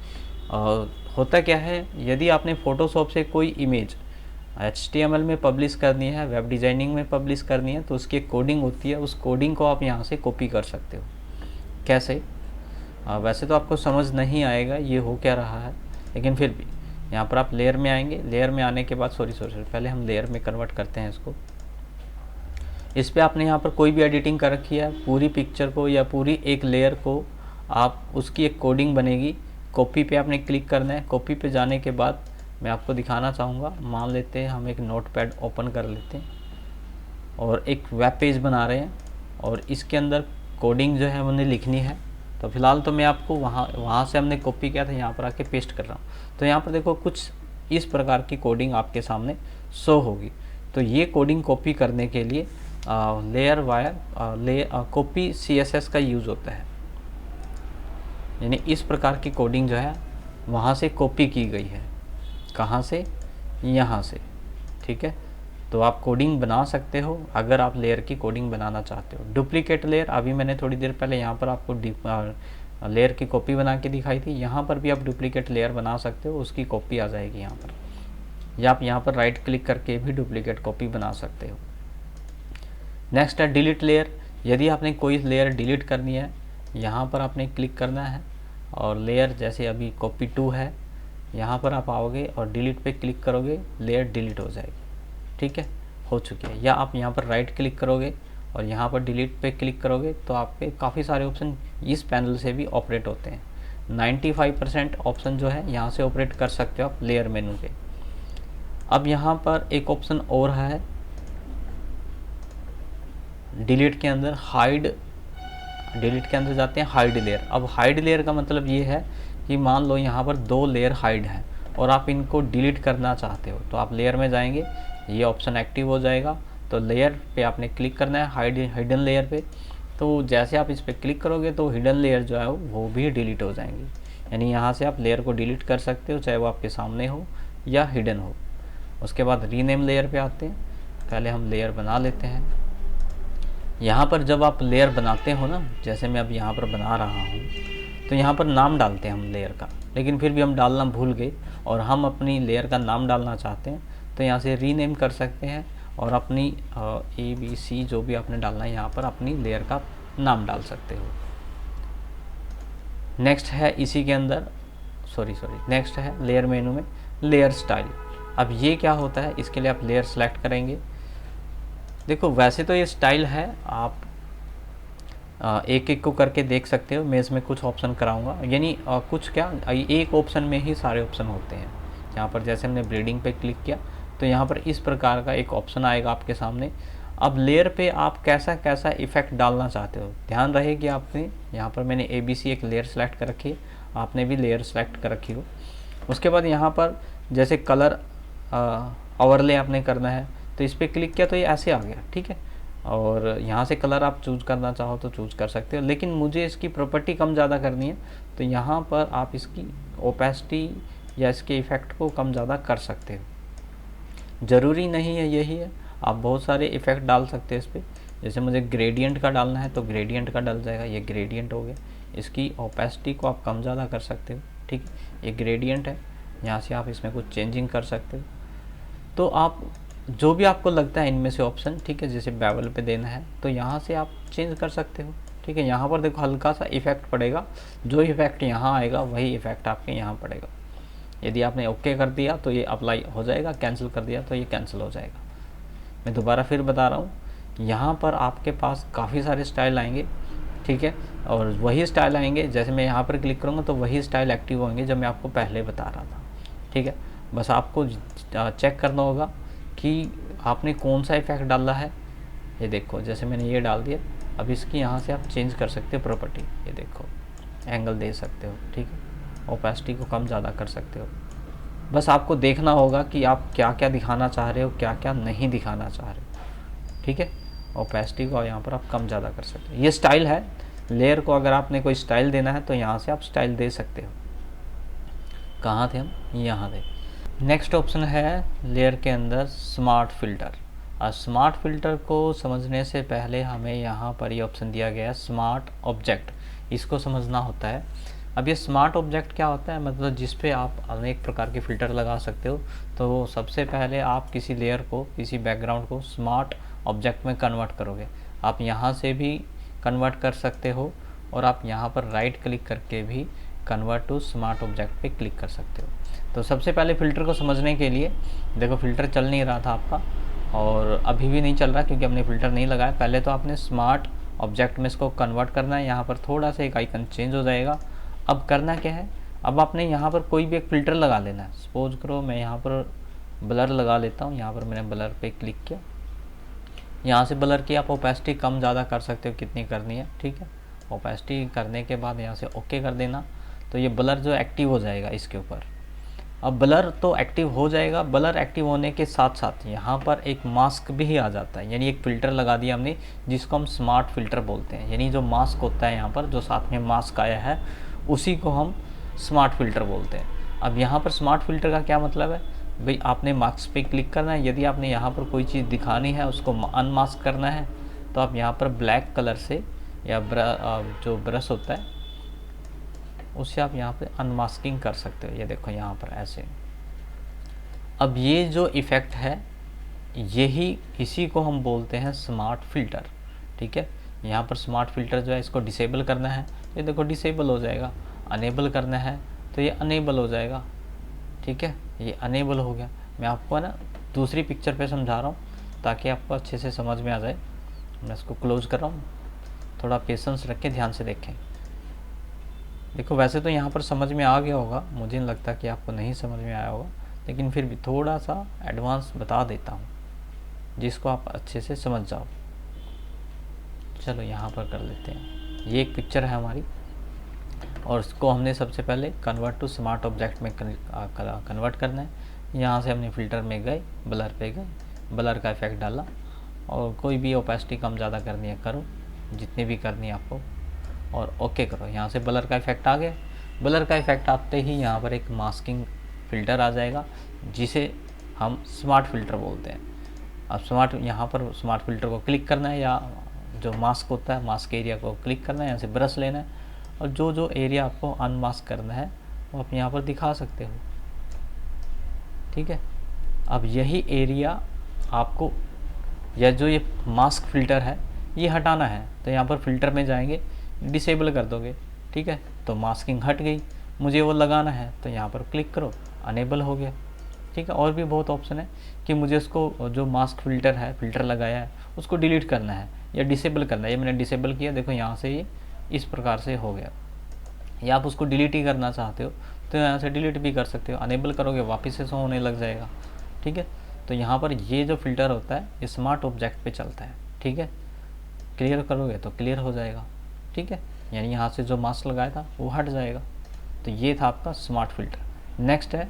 होता क्या है, यदि आपने फ़ोटोशॉप से कोई इमेज HTML में पब्लिश करनी है, वेब डिज़ाइनिंग में पब्लिश करनी है, तो उसकी एक कोडिंग होती है, उस कोडिंग को आप यहाँ से कॉपी कर सकते हो। कैसे? वैसे तो आपको समझ नहीं आएगा ये हो क्या रहा है, लेकिन फिर भी यहाँ पर आप लेयर में आएंगे, लेयर में आने के बाद पहले हम लेयर में कन्वर्ट करते हैं इसको। इस पे आपने यहाँ पर कोई भी एडिटिंग कर रखी है, पूरी पिक्चर को या पूरी एक लेयर को आप, उसकी एक कोडिंग बनेगी। कॉपी पे आपने क्लिक करना है। कॉपी पे जाने के बाद मैं आपको दिखाना चाहूँगा, मान लेते हैं हम एक नोटपैड ओपन कर लेते हैं और एक वेब पेज बना रहे हैं, और इसके अंदर कोडिंग जो है उन्हें लिखनी है। तो फिलहाल तो मैं आपको वहाँ से हमने कॉपी किया था, यहाँ पर आके पेस्ट कर रहा हूँ। तो यहाँ पर देखो कुछ इस प्रकार की कोडिंग आपके सामने शो होगी। तो ये कोडिंग कॉपी करने के लिए लेयर वाया कॉपी CSS का यूज़ होता है, यानी इस प्रकार की कोडिंग जो है वहाँ से कॉपी की गई है। कहाँ से? यहाँ से, ठीक है। तो आप कोडिंग बना सकते हो अगर आप लेयर की कोडिंग बनाना चाहते हो। डुप्लीकेट लेयर, अभी मैंने थोड़ी देर पहले यहाँ पर आपको लेयर की कॉपी बना के दिखाई थी, यहाँ पर भी आप डुप्लीकेट लेयर बना सकते हो, उसकी कॉपी आ जाएगी यहाँ पर। या आप यहाँ पर राइट क्लिक करके भी डुप्लीकेट कॉपी बना सकते हो। नेक्स्ट है डिलीट लेयर। यदि आपने कोई लेयर डिलीट करनी है, यहाँ पर आपने क्लिक करना है, और लेयर जैसे अभी कॉपी 2 है, यहाँ पर आप आओगे और डिलीट पे क्लिक करोगे, लेयर डिलीट हो जाएगी, ठीक है। हो चुकी है। या आप यहाँ पर राइट क्लिक करोगे और यहाँ पर डिलीट पे क्लिक करोगे तो आपके काफ़ी सारे ऑप्शन इस पैनल से भी ऑपरेट होते हैं। 95% ऑप्शन जो है यहाँ से ऑपरेट कर सकते हो आप लेयर मेनू पे। अब यहाँ पर एक ऑप्शन और है डिलीट के अंदर, हाइड। डिलीट के अंदर जाते हैं, हाइड लेयर। अब हाइड लेयर का मतलब ये है कि मान लो यहाँ पर 2 लेयर हाइड हैं और आप इनको डिलीट करना चाहते हो, तो आप लेयर में जाएंगे, ये ऑप्शन एक्टिव हो जाएगा। तो लेयर पे आपने क्लिक करना है, हिडन लेयर पे। तो जैसे आप इस पर क्लिक करोगे तो हिडन लेयर जो है वो भी डिलीट हो जाएंगी। यानी यहाँ से आप लेयर को डिलीट कर सकते हो, चाहे वो आपके सामने हो या हिडन हो। उसके बाद रीनेम लेयर पे आते हैं। पहले हम लेयर बना लेते हैं। यहाँ पर जब आप लेयर बनाते हो ना, जैसे मैं अब यहाँ पर बना रहा हूँ, तो यहाँ पर नाम डालते हैं हम लेयर का, लेकिन फिर भी हम डालना भूल गए और हम अपनी लेयर का नाम डालना चाहते हैं, तो यहाँ से रीनेम कर सकते हैं और अपनी ABC जो भी आपने डालना है यहाँ पर अपनी लेयर का नाम डाल सकते हो। नेक्स्ट है इसी के अंदर नेक्स्ट है लेयर मेनू में लेयर स्टाइल। अब ये क्या होता है, इसके लिए आप लेयर सेलेक्ट करेंगे। देखो वैसे तो ये स्टाइल है, आप एक एक को करके देख सकते हो। मैं इसमें कुछ ऑप्शन कराऊंगा, यानी कुछ क्या, एक ऑप्शन में ही सारे ऑप्शन होते हैं। यहाँ पर जैसे हमने ब्रीडिंग पे क्लिक किया तो यहाँ पर इस प्रकार का एक ऑप्शन आएगा आपके सामने। अब लेयर पे आप कैसा कैसा इफेक्ट डालना चाहते हो, ध्यान रहे कि आपने यहाँ पर मैंने ABC एक लेयर सेलेक्ट कर रखी है, आपने भी लेयर सेलेक्ट कर रखी हो। उसके बाद यहाँ पर जैसे कलर ओवरले आपने करना है तो इस पर क्लिक किया तो ये ऐसे आ गया, ठीक है। और यहाँ से कलर आप चूज़ करना चाहो तो चूज़ कर सकते हो, लेकिन मुझे इसकी प्रॉपर्टी कम ज़्यादा करनी है तो यहाँ पर आप इसकी ओपेसिटी या इसके इफ़ेक्ट को कम ज़्यादा कर सकते हो। ज़रूरी नहीं है यही है, आप बहुत सारे इफ़ेक्ट डाल सकते हैं इस पर। जैसे मुझे ग्रेडियंट का डालना है तो ग्रेडियंट का डल जाएगा, ये ग्रेडियंट हो गया। इसकी ओपेसिटी को आप कम ज़्यादा कर सकते हो, ठीक है। ये ग्रेडियंट है, यहाँ से आप इसमें कुछ चेंजिंग कर सकते हो। तो आप जो भी आपको लगता है इनमें से ऑप्शन, ठीक है, जैसे बेवल पे देना है तो यहाँ से आप चेंज कर सकते हो, ठीक है। यहाँ पर देखो हल्का सा इफेक्ट पड़ेगा, जो इफेक्ट यहाँ आएगा वही इफेक्ट आपके यहाँ पड़ेगा। यदि आपने ओके कर दिया तो ये अप्लाई हो जाएगा, कैंसिल कर दिया तो ये कैंसिल हो जाएगा। मैं दोबारा फिर बता रहा हूँ, यहाँ पर आपके पास काफ़ी सारे स्टाइल आएंगे, ठीक है, और वही स्टाइल आएंगे। जैसे मैं यहाँ पर क्लिक करूँगा तो वही स्टाइल एक्टिव होंगे जब मैं आपको पहले बता रहा था, ठीक है। बस आपको चेक करना होगा कि आपने कौन सा इफेक्ट डाला है। ये देखो जैसे मैंने ये डाल दिया, अब इसकी यहाँ से आप चेंज कर सकते हो प्रॉपर्टी। ये देखो एंगल दे सकते हो, ठीक है, ओपेसिटी को कम ज़्यादा कर सकते हो। बस आपको देखना होगा कि आप क्या क्या दिखाना चाह रहे हो, क्या क्या नहीं दिखाना चाह रहे हो, ठीक है। ओपेसिटी को यहाँ पर आप कम ज़्यादा कर सकते हो। ये स्टाइल है, लेयर को अगर आपने कोई स्टाइल देना है तो यहाँ से आप स्टाइल दे सकते हो। कहाँ थे हम, यहाँ थे। नेक्स्ट ऑप्शन है लेयर के अंदर स्मार्ट फ़िल्टर। और स्मार्ट फ़िल्टर को समझने से पहले हमें यहाँ पर ये ऑप्शन दिया गया है स्मार्ट ऑब्जेक्ट, इसको समझना होता है। अब ये स्मार्ट ऑब्जेक्ट क्या होता है, मतलब जिस पे आप अनेक प्रकार के फ़िल्टर लगा सकते हो। तो सबसे पहले आप किसी लेयर को, किसी बैकग्राउंड को स्मार्ट ऑब्जेक्ट में कन्वर्ट करोगे। आप यहाँ से भी कन्वर्ट कर सकते हो और आप यहाँ पर राइट क्लिक करके भी कन्वर्ट टू स्मार्ट ऑब्जेक्ट पे क्लिक कर सकते हो। तो सबसे पहले फ़िल्टर को समझने के लिए, देखो फ़िल्टर चल नहीं रहा था आपका और अभी भी नहीं चल रहा क्योंकि हमने फ़िल्टर नहीं लगाया। पहले तो आपने स्मार्ट ऑब्जेक्ट में इसको कन्वर्ट करना है। यहाँ पर थोड़ा सा एक आइकन चेंज हो जाएगा। अब करना क्या है, अब आपने यहाँ पर कोई भी एक फ़िल्टर लगा लेना है। सपोज करो मैं यहाँ पर ब्लर लगा लेता हूँ। यहाँ पर मैंने ब्लर पे क्लिक किया, यहाँ से ब्लर की आप ओपेसिटी कम ज़्यादा कर सकते हो, कितनी करनी है, ठीक है। ओपेसिटी करने के बाद यहाँ से ओके कर देना, तो ये ब्लर जो एक्टिव हो जाएगा इसके ऊपर। अब ब्लर तो एक्टिव हो जाएगा, ब्लर एक्टिव होने के साथ साथ यहाँ पर एक मास्क भी आ जाता है, यानी एक फ़िल्टर लगा दिया हमने जिसको हम स्मार्ट फ़िल्टर बोलते हैं। यानी जो मास्क होता है यहाँ पर, जो साथ में मास्क आया है, उसी को हम स्मार्ट फ़िल्टर बोलते हैं। अब यहाँ पर स्मार्ट फ़िल्टर का क्या मतलब है भाई, आपने मास्क पे क्लिक करना है। यदि आपने यहाँ पर कोई चीज़ दिखानी है, उसको अनमास्क करना है, तो आप यहाँ पर ब्लैक कलर से या जो ब्रश होता है उससे आप यहाँ पे अनमास्किंग कर सकते हो। ये देखो यहाँ पर ऐसे। अब ये जो इफ़ेक्ट है इसी को हम बोलते हैं स्मार्ट फ़िल्टर, ठीक है। यहाँ पर स्मार्ट फ़िल्टर जो है इसको डिसेबल करना है, ये देखो डिसेबल हो जाएगा। अनेबल करना है तो ये अनेबल हो जाएगा, ठीक है, ये अनेबल हो गया। मैं आपको है ना दूसरी पिक्चर पे समझा रहा हूँ। ताकि आपको अच्छे से समझ में आ जाए। मैं इसको क्लोज कर रहा हूँ, थोड़ा पेशेंस रखें, ध्यान से देखें। देखो वैसे तो यहाँ पर समझ में आ गया होगा, मुझे नहीं लगता कि आपको नहीं समझ में आया होगा, लेकिन फिर भी थोड़ा सा एडवांस बता देता हूँ जिसको आप अच्छे से समझ जाओ। चलो यहाँ पर कर लेते हैं। ये एक पिक्चर है हमारी और इसको हमने सबसे पहले कन्वर्ट टू स्मार्ट ऑब्जेक्ट में कन्वर्ट करना है। यहाँ से हमने फ़िल्टर में गए, ब्लर पे गए, ब्लर का इफेक्ट डाला और कोई भी ओपेसिटी कम ज़्यादा करनी है करो, जितनी भी करनी है आपको, और ओके करो। यहाँ से ब्लर का इफेक्ट आ गया। ब्लर का इफेक्ट आते ही यहाँ पर एक मास्किंग फ़िल्टर आ जाएगा जिसे हम स्मार्ट फ़िल्टर बोलते हैं। अब यहाँ पर स्मार्ट फ़िल्टर को क्लिक करना है, या जो मास्क होता है मास्क एरिया को क्लिक करना है, यहाँ से ब्रश लेना है और जो जो एरिया आपको अनमास्क करना है वो आप यहाँ पर दिखा सकते हो। ठीक है, अब यही एरिया आपको, या जो ये मास्क फ़िल्टर है ये हटाना है, तो यहाँ पर फ़िल्टर में जाएंगे, डिसेबल कर दोगे। ठीक है, तो मास्किंग हट गई। मुझे वो लगाना है तो यहाँ पर क्लिक करो, अनेबल हो गया। ठीक है, और भी बहुत ऑप्शन है कि मुझे उसको जो मास्क फ़िल्टर है, फ़िल्टर लगाया है, उसको डिलीट करना है या डिसेबल करना है। ये मैंने डिसेबल किया, देखो यहाँ से ये इस प्रकार से हो गया। या आप उसको डिलीट ही करना चाहते हो तो यहाँ से डिलीट भी कर सकते हो, अनेबल करोगे वापस से शो होने लग जाएगा। ठीक है, तो यहाँ पर ये जो फ़िल्टर होता है ये स्मार्ट ऑब्जेक्ट पे चलता है। ठीक है, क्लियर करोगे तो क्लियर हो जाएगा। ठीक है, यानी यहाँ से जो मास्क लगाया था वो हट जाएगा। तो ये था आपका स्मार्ट फ़िल्टर। नेक्स्ट है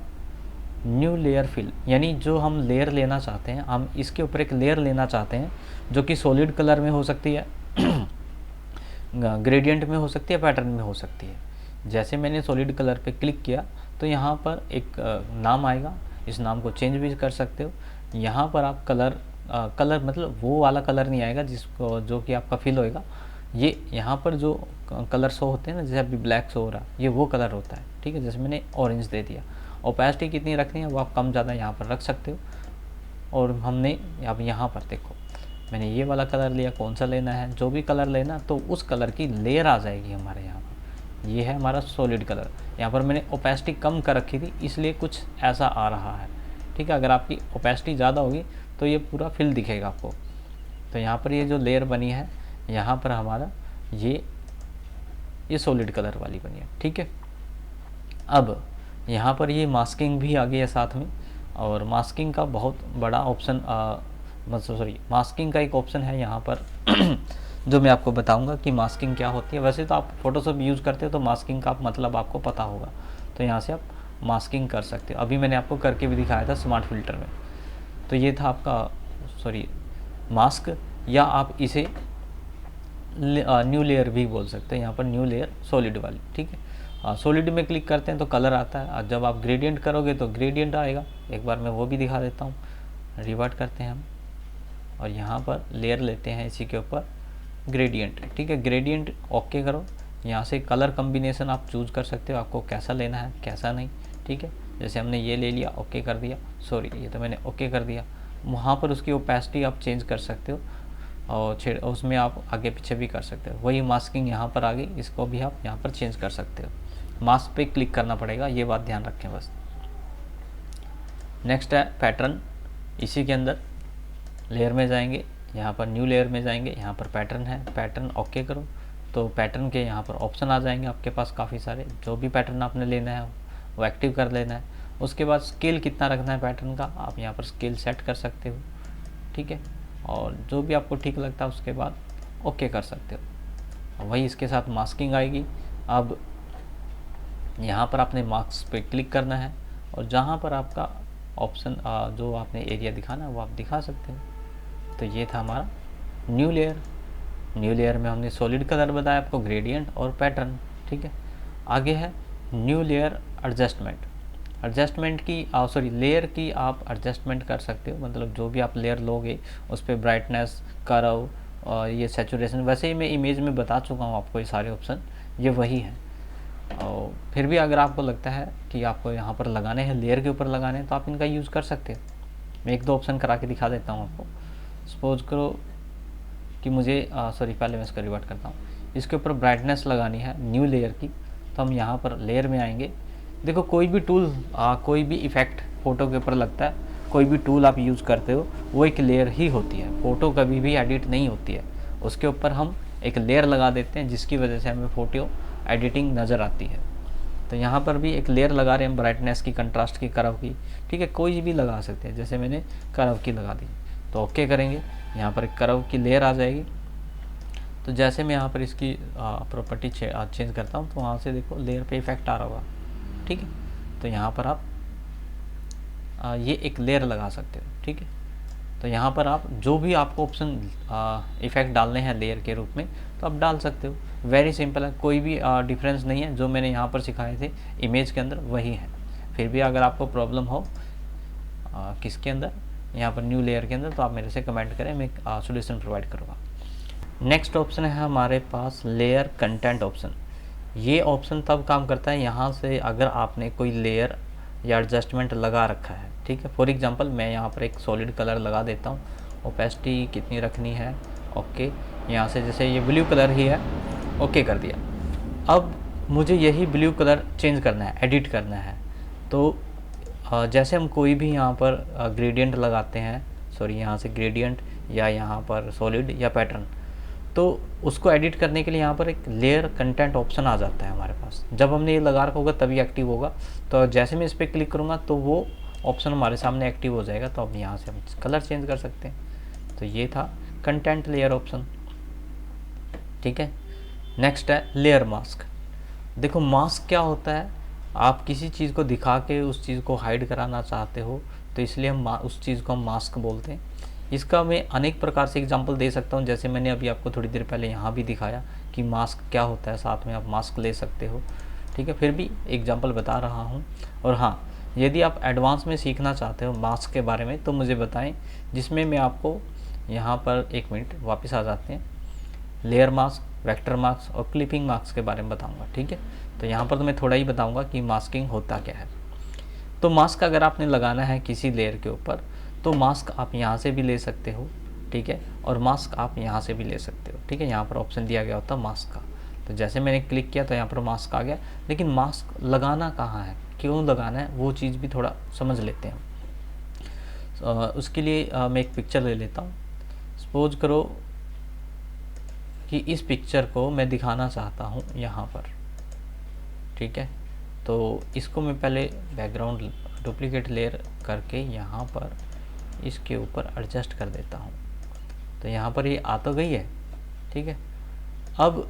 न्यू लेयर फिल, यानी जो हम लेयर लेना चाहते हैं, हम इसके ऊपर एक लेयर लेना चाहते हैं जो कि सॉलिड कलर में हो सकती है, ग्रेडियंट में हो सकती है, पैटर्न में हो सकती है। जैसे मैंने सॉलिड कलर पे क्लिक किया तो यहाँ पर एक नाम आएगा, इस नाम को चेंज भी कर सकते हो। यहाँ पर आप कलर मतलब वो वाला कलर नहीं आएगा जिसको जो कि आपका फिल होएगा। ये यहाँ पर जो कलर शो होते हैं ना, जैसे अभी ब्लैक शो हो रहा है, ये वो कलर होता है। ठीक है, जैसे मैंने ऑरेंज दे दिया। ओपेसिटी कितनी रखनी है वो आप कम ज़्यादा यहाँ पर रख सकते हो। और हमने अब यहाँ पर देखो मैंने ये वाला कलर लिया, कौन सा लेना है, जो भी कलर लेना तो उस कलर की लेयर आ जाएगी हमारे यहाँ पर। ये है हमारा सॉलिड कलर। यहाँ पर मैंने ओपेसिटी कम कर रखी थी इसलिए कुछ ऐसा आ रहा है। ठीक है, अगर आपकी ओपेसिटी ज़्यादा होगी तो ये पूरा फिल दिखेगा आपको। तो यहाँ पर ये जो लेयर बनी है, यहाँ पर हमारा ये सॉलिड कलर वाली बनी है। ठीक है, अब यहाँ पर ये मास्किंग भी आ गई है साथ में, और मास्किंग का बहुत बड़ा ऑप्शन मास्किंग का एक ऑप्शन है यहाँ पर जो मैं आपको बताऊंगा कि मास्किंग क्या होती है। वैसे तो आप फोटोशॉप यूज़ करते हो तो मास्किंग का मतलब आपको पता होगा, तो यहाँ से आप मास्किंग कर सकते हो। अभी मैंने आपको करके भी दिखाया था स्मार्ट फ़िल्टर में। तो ये था आपका मास्क, या आप इसे न्यू लेयर भी बोल सकते हैं। यहाँ पर न्यू लेयर सॉलिड वाली। ठीक है, सॉलिड में क्लिक करते हैं तो कलर आता है, जब आप ग्रेडियंट करोगे तो ग्रेडियंट आएगा। एक बार मैं वो भी दिखा देता हूँ। रिवर्ट करते हैं हम और यहाँ पर लेयर लेते हैं, इसी के ऊपर ग्रेडियंट। ठीक है, ग्रेडियंट ओके करो। यहाँ से कलर कम्बिनेशन आप चूज़ कर सकते हो, आपको कैसा लेना है कैसा नहीं। ठीक है, जैसे हमने ये ले लिया, ओके कर दिया, सॉरी ये तो मैंने ओके कर दिया। वहाँ पर उसकी ओपेसिटी आप चेंज कर सकते हो और उसमें आप आगे पीछे भी कर सकते हो। वही मास्किंग यहाँ पर आ गई, इसको भी आप यहाँ पर चेंज कर सकते हो। मास्क पे क्लिक करना पड़ेगा, ये बात ध्यान रखें बस। नेक्स्ट है पैटर्न। इसी के अंदर लेयर में जाएंगे, यहाँ पर न्यू लेयर में जाएंगे, यहाँ पर पैटर्न है, पैटर्न ओके करो तो पैटर्न के यहाँ पर ऑप्शन आ जाएंगे आपके पास काफ़ी सारे। जो भी पैटर्न आपने लेना है वो एक्टिव कर लेना है। उसके बाद स्केल कितना रखना है पैटर्न का, आप यहाँ पर स्केल सेट कर सकते हो। ठीक है, और जो भी आपको ठीक लगता है उसके बाद ओके कर सकते हो। वही इसके साथ मास्किंग आएगी। अब यहाँ पर आपने मास्क पे क्लिक करना है और जहाँ पर आपका ऑप्शन जो आपने एरिया दिखाना है वो आप दिखा सकते हो। तो ये था हमारा न्यू लेयर। न्यू लेयर में हमने सॉलिड कलर बताया आपको, ग्रेडियंट और पैटर्न। ठीक है, आगे है न्यू लेयर एडजस्टमेंट। एडजस्टमेंट की लेयर की आप एडजस्टमेंट कर सकते हो, मतलब जो भी आप लेयर लोगे उस पर ब्राइटनेस, कर्व और ये सैचुरेशन, वैसे ही मैं इमेज में बता चुका हूँ आपको, ये सारे ऑप्शन ये वही हैं। और फिर भी अगर आपको लगता है कि आपको यहाँ पर लगाने हैं, लेयर के ऊपर लगाने हैं, तो आप इनका यूज़ कर सकते हो। मैं एक दो ऑप्शन करा के दिखा देता हूँ आपको। सपोज करो कि मुझे पहले मैं इसका रिवर्ट करता हूँ। इसके ऊपर ब्राइटनेस लगानी है न्यू लेयर की, तो हम यहाँ पर लेयर में आएंगे। देखो कोई भी टूल कोई भी इफ़ेक्ट फ़ोटो के ऊपर लगता है कोई भी टूल आप यूज़ करते हो वो एक लेयर ही होती है। फ़ोटो कभी भी एडिट नहीं होती है, उसके ऊपर हम एक लेयर लगा देते हैं जिसकी वजह से हमें फ़ोटो एडिटिंग नज़र आती है। तो यहाँ पर भी एक लेयर लगा रहे हैं ब्राइटनेस की, कंट्रास्ट की, कर्व की, ठीक है, कोई भी लगा सकते हैं। जैसे मैंने कर्व की लगा दी तो ओके करेंगे, यहाँ पर एक कर्व की लेयर आ जाएगी। तो जैसे मैं यहाँ पर इसकी प्रॉपर्टी चेंज करता हूँ तो वहाँ से देखो लेयर पे इफेक्ट आ रहा होगा, ठीक है। तो यहाँ पर आप ये एक लेयर लगा सकते हो, ठीक है। तो यहाँ पर आप जो भी आपको ऑप्शन इफेक्ट डालने हैं लेयर के रूप में तो आप डाल सकते हो। वेरी सिंपल है, कोई भी डिफरेंस नहीं है, जो मैंने यहाँ पर सिखाए थे इमेज के अंदर वही है। फिर भी अगर आपको प्रॉब्लम हो किसके अंदर, यहाँ पर न्यू लेयर के अंदर, तो आप मेरे से कमेंट करें, मैं सोल्यूशन प्रोवाइड करूँगा। नेक्स्ट ऑप्शन है हमारे पास लेयर कंटेंट ऑप्शन। ये ऑप्शन तब काम करता है यहाँ से अगर आपने कोई लेयर या एडजस्टमेंट लगा रखा है, ठीक है। फॉर एग्जांपल मैं यहाँ पर एक सॉलिड कलर लगा देता हूँ, ओपेसिटी कितनी रखनी है, ओके। यहाँ से जैसे ये ब्लू कलर ही है, ओके कर दिया। अब मुझे यही ब्लू कलर चेंज करना है, एडिट करना है। तो जैसे हम कोई भी यहाँ पर ग्रेडियंट लगाते हैं, सॉरी यहाँ से ग्रेडियंट या यहाँ पर सॉलिड या पैटर्न, तो उसको एडिट करने के लिए यहाँ पर एक लेयर कंटेंट ऑप्शन आ जाता है हमारे पास। जब हमने ये लगा रखा होगा तभी एक्टिव होगा। तो जैसे मैं इस पर क्लिक करूँगा तो वो ऑप्शन हमारे सामने एक्टिव हो जाएगा। तो अब यहाँ से हम कलर चेंज कर सकते हैं। तो ये था कंटेंट लेयर ऑप्शन, ठीक है। नेक्स्ट है लेयर मास्क। देखो मास्क क्या होता है, आप किसी चीज़ को दिखा के उस चीज़ को हाइड कराना चाहते हो तो इसलिए हम उस चीज़ को हम मास्क बोलते हैं। इसका मैं अनेक प्रकार से एग्जांपल दे सकता हूं, जैसे मैंने अभी आपको थोड़ी देर पहले यहाँ भी दिखाया कि मास्क क्या होता है, साथ में आप मास्क ले सकते हो, ठीक है। फिर भी एग्जांपल बता रहा हूँ। और हाँ, यदि आप एडवांस में सीखना चाहते हो मास्क के बारे में तो मुझे बताएं, जिसमें मैं आपको यहाँ पर 1 मिनट वापस आ जाते हैं, लेयर मास्क, वेक्टर मास्क और क्लिपिंग मास्क के बारे में बताऊँगा, ठीक है। तो यहाँ पर तो मैं थोड़ा ही बताऊँगा कि मास्किंग होता क्या है। तो मास्क अगर आपने लगाना है किसी लेयर के ऊपर तो मास्क आप यहाँ से भी ले सकते हो, ठीक है, और मास्क आप यहाँ से भी ले सकते हो, ठीक है। यहाँ पर ऑप्शन दिया गया होता है मास्क का। तो जैसे मैंने क्लिक किया तो यहाँ पर मास्क आ गया, लेकिन मास्क लगाना कहाँ है, क्यों लगाना है, वो चीज़ भी थोड़ा समझ लेते हैं। उसके लिए मैं एक पिक्चर ले लेता हूँ। सपोज करो कि इस पिक्चर को मैं दिखाना चाहता हूँ यहाँ पर, ठीक है। तो इसको मैं पहले बैकग्राउंड डुप्लीकेट लेयर करके यहाँ पर इसके ऊपर एडजस्ट कर देता हूँ। तो यहाँ पर ये आ तो गई है, ठीक है। अब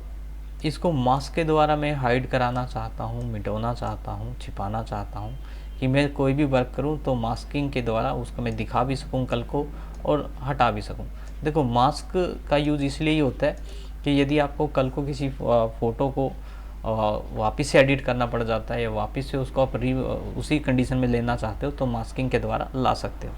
इसको मास्क के द्वारा मैं हाइड कराना चाहता हूँ, मिटाना चाहता हूँ, छिपाना चाहता हूँ कि मैं कोई भी वर्क करूँ तो मास्किंग के द्वारा उसको मैं दिखा भी सकूँ कल को और हटा भी सकूँ। देखो मास्क का यूज़ इसलिए ही होता है कि यदि आपको कल को किसी फ़ोटो को वापस से एडिट करना पड़ जाता है या वापस से उसको आप उसी कंडीशन में लेना चाहते हो तो मास्किंग के द्वारा ला सकते हो।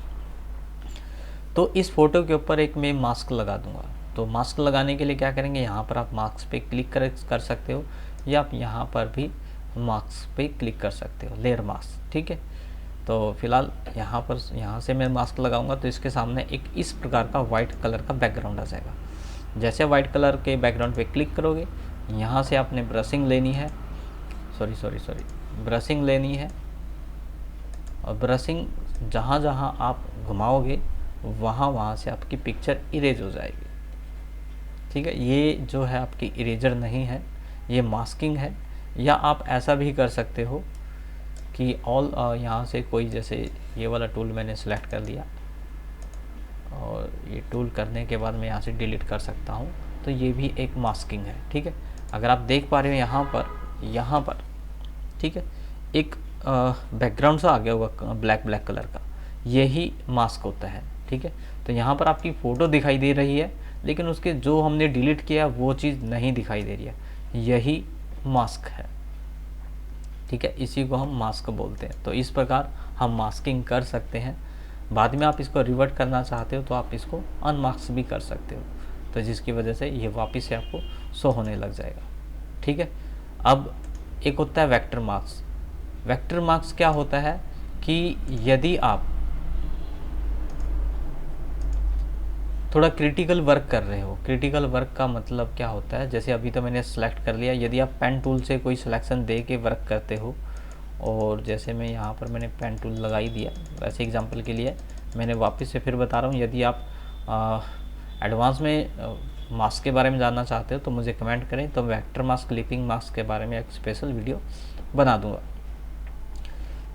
तो इस फ़ोटो के ऊपर एक मैं मास्क लगा दूंगा। तो मास्क लगाने के लिए क्या करेंगे, यहाँ पर आप मास्क पे क्लिक कर सकते हो या आप यहाँ पर भी मास्क पे क्लिक कर सकते हो, लेयर मास्क, ठीक है। तो फिलहाल यहाँ से मैं मास्क लगाऊंगा तो इसके सामने एक इस प्रकार का वाइट कलर का बैकग्राउंड आ जाएगा। जैसे वाइट कलर के बैकग्राउंड पे क्लिक करोगे, यहाँ से आपने ब्रशिंग लेनी है, ब्रशिंग लेनी है, और ब्रशिंग जहाँ जहाँ आप घुमाओगे वहाँ से आपकी पिक्चर इरेज हो जाएगी, ठीक है। ये जो है आपकी इरेजर नहीं है, ये मास्किंग है। या आप ऐसा भी कर सकते हो कि यहाँ से कोई, जैसे ये वाला टूल मैंने सेलेक्ट कर लिया और ये टूल करने के बाद मैं यहाँ से डिलीट कर सकता हूँ, तो ये भी एक मास्किंग है, ठीक है। अगर आप देख पा रहे हो यहाँ पर ठीक है, एक बैकग्राउंड सा आ गया होगा ब्लैक कलर का, यही मास्क होता है, ठीक है। तो यहाँ पर आपकी फ़ोटो दिखाई दे रही है लेकिन उसके जो हमने डिलीट किया वो चीज़ नहीं दिखाई दे रही है, यही मास्क है, ठीक है। इसी को हम मास्क बोलते हैं। तो इस प्रकार हम मास्किंग कर सकते हैं। बाद में आप इसको रिवर्ट करना चाहते हो तो आप इसको अनमास्क भी कर सकते हो, तो जिसकी वजह से ये वापस से आपको शो होने लग जाएगा, ठीक है। अब एक होता है वेक्टर मार्क्स। वेक्टर मार्क्स क्या होता है कि यदि आप थोड़ा क्रिटिकल वर्क कर रहे हो, क्रिटिकल वर्क का मतलब क्या होता है, जैसे अभी तो मैंने सेलेक्ट कर लिया, यदि आप पेन टूल से कोई सिलेक्शन दे के वर्क करते हो, और जैसे मैं यहाँ पर मैंने पेन टूल लगा ही दिया वैसे एग्जांपल के लिए, मैंने वापस से फिर बता रहा हूँ, यदि आप एडवांस में मास्क के बारे में जानना चाहते हो तो मुझे कमेंट करें, तो वेक्टर मास्क, क्लिपिंग मास्क के बारे में एक स्पेशल वीडियो बना दूंगा।